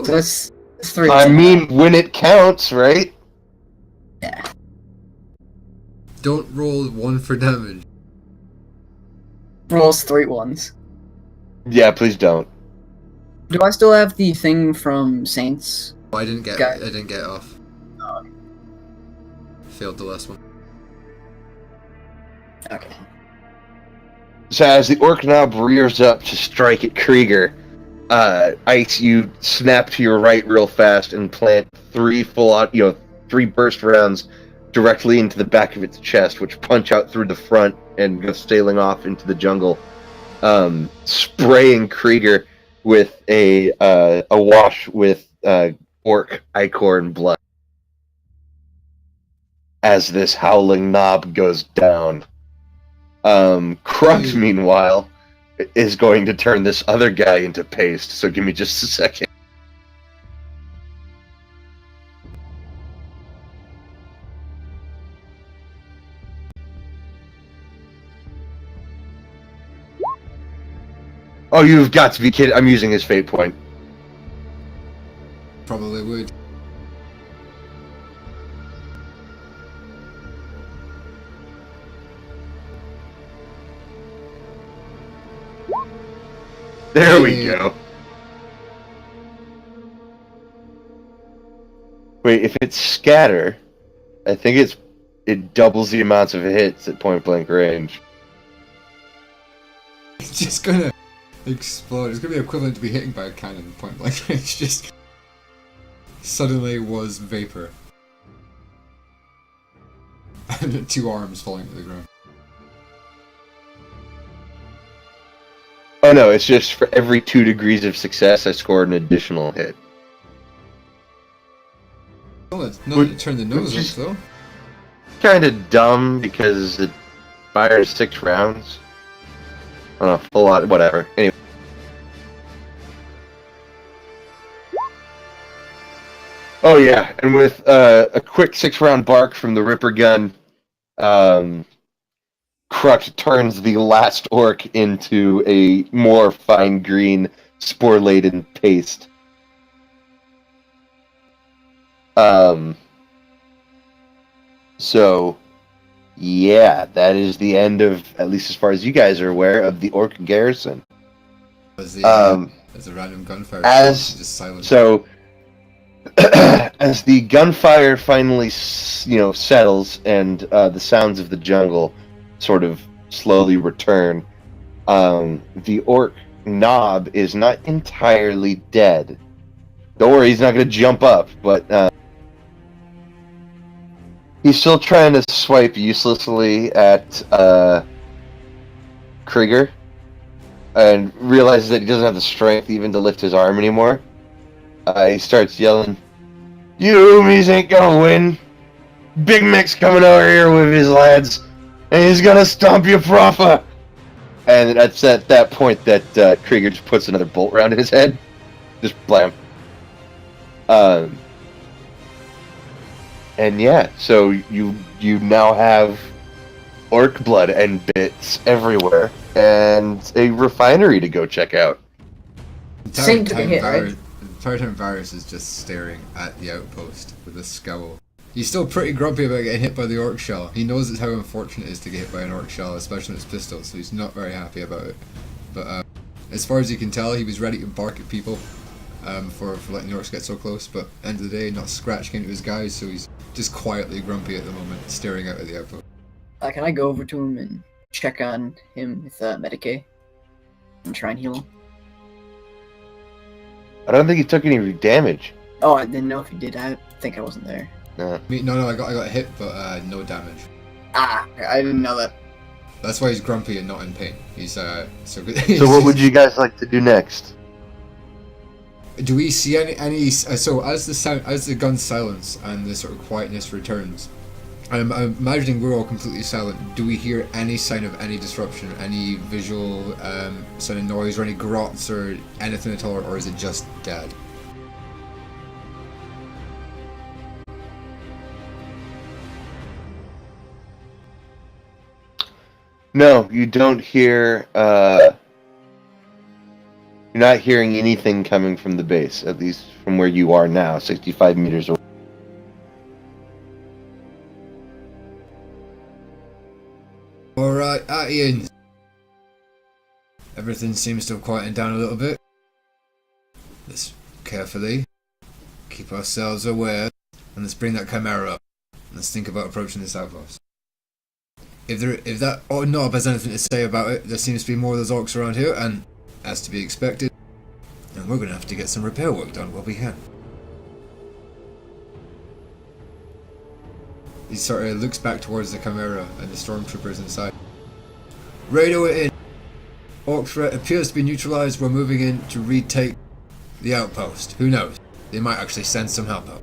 So that's 3. I mean, when it counts, right? Yeah. Don't roll 1 for damage. Rolls 3 ones. Yeah, please don't. Do I still have the thing from Saints? Oh, I didn't get Got it. I didn't get it off. Failed the last one. Okay. So as the Orc Knob rears up to strike at Krieger, Ice, you snap to your right real fast and plant 3 3 burst rounds directly into the back of its chest, which punch out through the front and go sailing off into the jungle, spraying Krieger with a wash with Orc Ichor blood. As this howling knob goes down. Crux, meanwhile, is going to turn this other guy into paste, so give me just a second. Oh, you've got to be kidding! I'm using his fate point. Probably would. There we go. Wait, if it's scatter, I think it doubles the amounts of hits at point blank range. It's just gonna explode. It's gonna be equivalent to be hitting by a cannon point blank range. Just suddenly was vapor. And 2 arms falling to the ground. Oh no, it's just for every 2 degrees of success, I scored an additional hit. Well, it's not to turn the nose up though. Kind of dumb because it fires 6 rounds. I don't know, full lot, whatever. Anyway. Oh yeah, and with a quick 6-round bark from the Ripper gun, Crux turns the last orc into a more fine green, spore-laden paste. So, yeah, that is the end of, at least as far as you guys are aware, of the orc garrison. As a random gunfire. As just silent. So, as the gunfire finally, settles and the sounds of the jungle sort of slowly return, the orc Knob is not entirely dead. Don't worry, he's not going to jump up, but he's still trying to swipe uselessly at Krieger, and realizes that he doesn't have the strength even to lift his arm anymore. He starts yelling, "You Umies ain't gonna win! Big Mick's coming over here with his lads, and he's gonna stomp you proper!" And it's at that point that Krieger just puts another bolt round in his head. Just blam. And yeah, so you now have orc blood and bits everywhere, and a refinery to go check out. Same to the hit, right? The entire time Varus is just staring at the outpost with a scowl. He's still pretty grumpy about getting hit by the orc shell. He knows it's how unfortunate it is to get hit by an orc shell, especially when it's pistol, so he's not very happy about it. But as far as you can tell, he was ready to bark at people for letting the orcs get so close, but end of the day, not scratching into his guys, so he's just quietly grumpy at the moment, staring out at the outpost. Can I go over to him and check on him with Medicaid and try and heal him? I don't think he took any damage. Oh, I didn't know if he did. I think I wasn't there. No. No, I got hit, but no damage. Ah, I didn't know that. That's why he's grumpy and not in pain. He's so good. So what would you guys like to do next? Do we see any? So as the guns silence and the sort of quietness returns, I'm imagining we're all completely silent. Do we hear any sign of any disruption, any visual sign of noise, or any grots or anything at all, or is it just dead? No, you don't hear. You're not hearing anything coming from the base, at least from where you are now, 65 meters away. Alright, Ian. Everything seems to have quietened down a little bit. Let's carefully keep ourselves aware, and let's bring that chimera up. Let's think about approaching this outpost. If that Knob has anything to say about it, there seems to be more of those orcs around here, and as to be expected, and we're going to have to get some repair work done while we can. He sort of looks back towards the chimera and the stormtroopers inside. Radio it in. Orc threat appears to be neutralized. We're moving in to retake the outpost. Who knows? They might actually send some help out.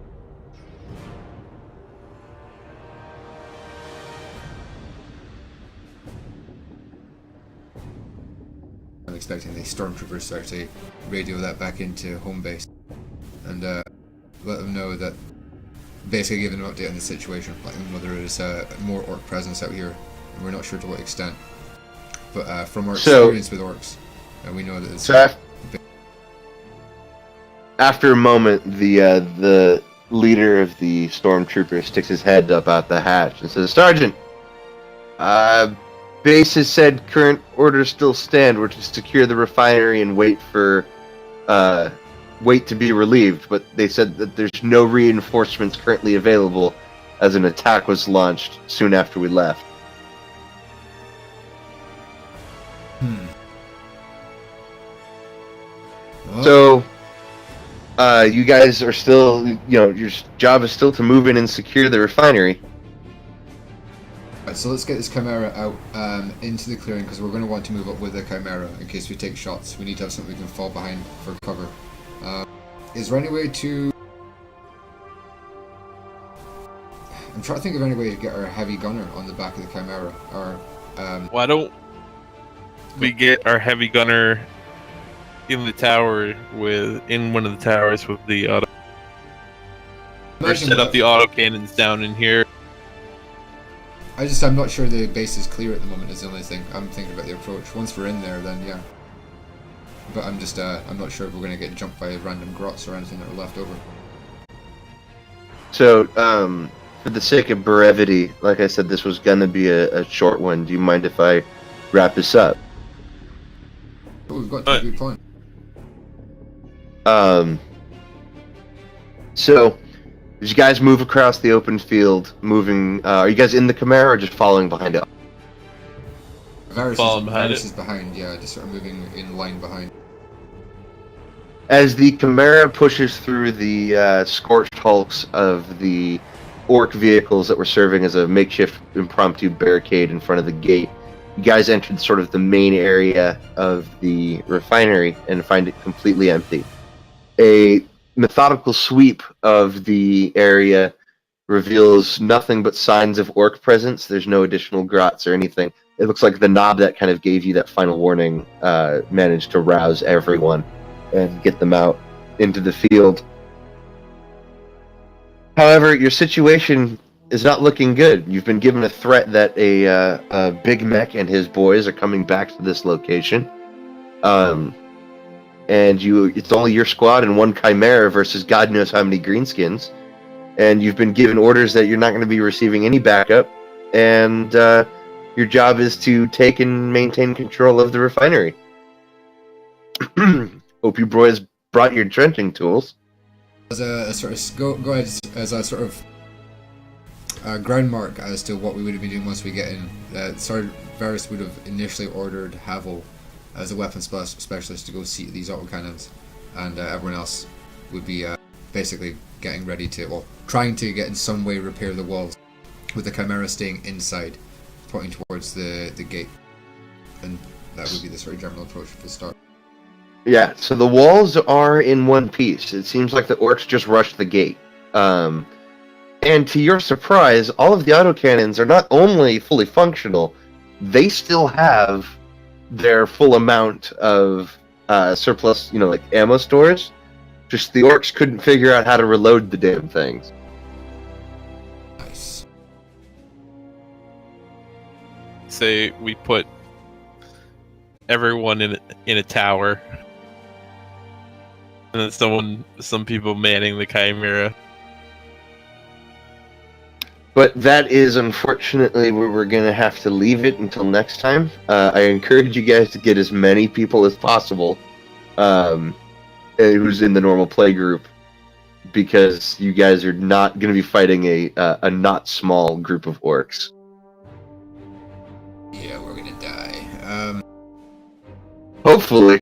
I'm expecting the stormtroopers to actually radio that back into home base and let them know that, basically giving them an update on the situation, letting them know there is more orc presence out here, and we're not sure to what extent. But from our experience with orcs, And we know that it's... So after a moment, the leader of the stormtroopers sticks his head up out the hatch and says, "Sergeant, base has said current orders still stand. We're to secure the refinery and wait to be relieved. But they said that there's no reinforcements currently available, as an attack was launched soon after we left." Well, So, you guys are still, your job is still to move in and secure the refinery. right, so let's get this Chimera out into the clearing, because we're going to want to move up with the Chimera in case we take shots. We need to have something we can fall behind for cover. Is there any way to... I'm trying to think of any way to get our heavy gunner on the back of the Chimera, or... Why don't we get our heavy gunner in the tower in one of the towers with the auto, or set up the auto cannons down in here? I'm not sure the base is clear at the moment is the only thing. I'm thinking about the approach. Once we're in there, then yeah. But I'm just, I'm not sure if we're going to get jumped by random grots or anything that are left over. So, for the sake of brevity, like I said, this was gonna be a short one. Do you mind if I wrap this up? But we've got to a good point. So, as you guys move across the open field, are you guys in the Chimera or just following behind it? Varys is behind, yeah, just sort of moving in line behind. As the Chimera pushes through the scorched hulks of the orc vehicles that were serving as a makeshift impromptu barricade in front of the gate, you guys entered sort of the main area of the refinery and find it completely empty. A methodical sweep of the area reveals nothing but signs of orc presence. There's no additional grots or anything. It looks like the knob that kind of gave you that final warning managed to rouse everyone and get them out into the field. However, your situation is not looking good. You've been given a threat that a Big Mech and his boys are coming back to this location. And it's only your squad and one Chimera versus God knows how many greenskins. And you've been given orders that you're not going to be receiving any backup. And your job is to take and maintain control of the refinery. Hope you boys brought your trenching tools. As a sort of go ahead as a sort of ground mark as to what we would have been doing once we get in. Sergeant Varys would have initially ordered Havel as a weapons specialist to go see these autocannons, and everyone else would be basically getting ready to, trying to get in some way repair the walls, with the Chimera staying inside, pointing towards the gate, and that would be the sort of general approach for the start. Yeah, so the walls are in one piece. It seems like the orcs just rushed the gate. And to your surprise, all of the autocannons are not only fully functional, they still have their full amount of surplus, like ammo stores. Just the orcs couldn't figure out how to reload the damn things. Nice. Say we put everyone in a tower, and then some people manning the Chimera. But that is unfortunately where we're going to have to leave it until next time. I encourage you guys to get as many people as possible who's in the normal play group, because you guys are not going to be fighting a not small group of orcs. Yeah, we're gonna die. Hopefully.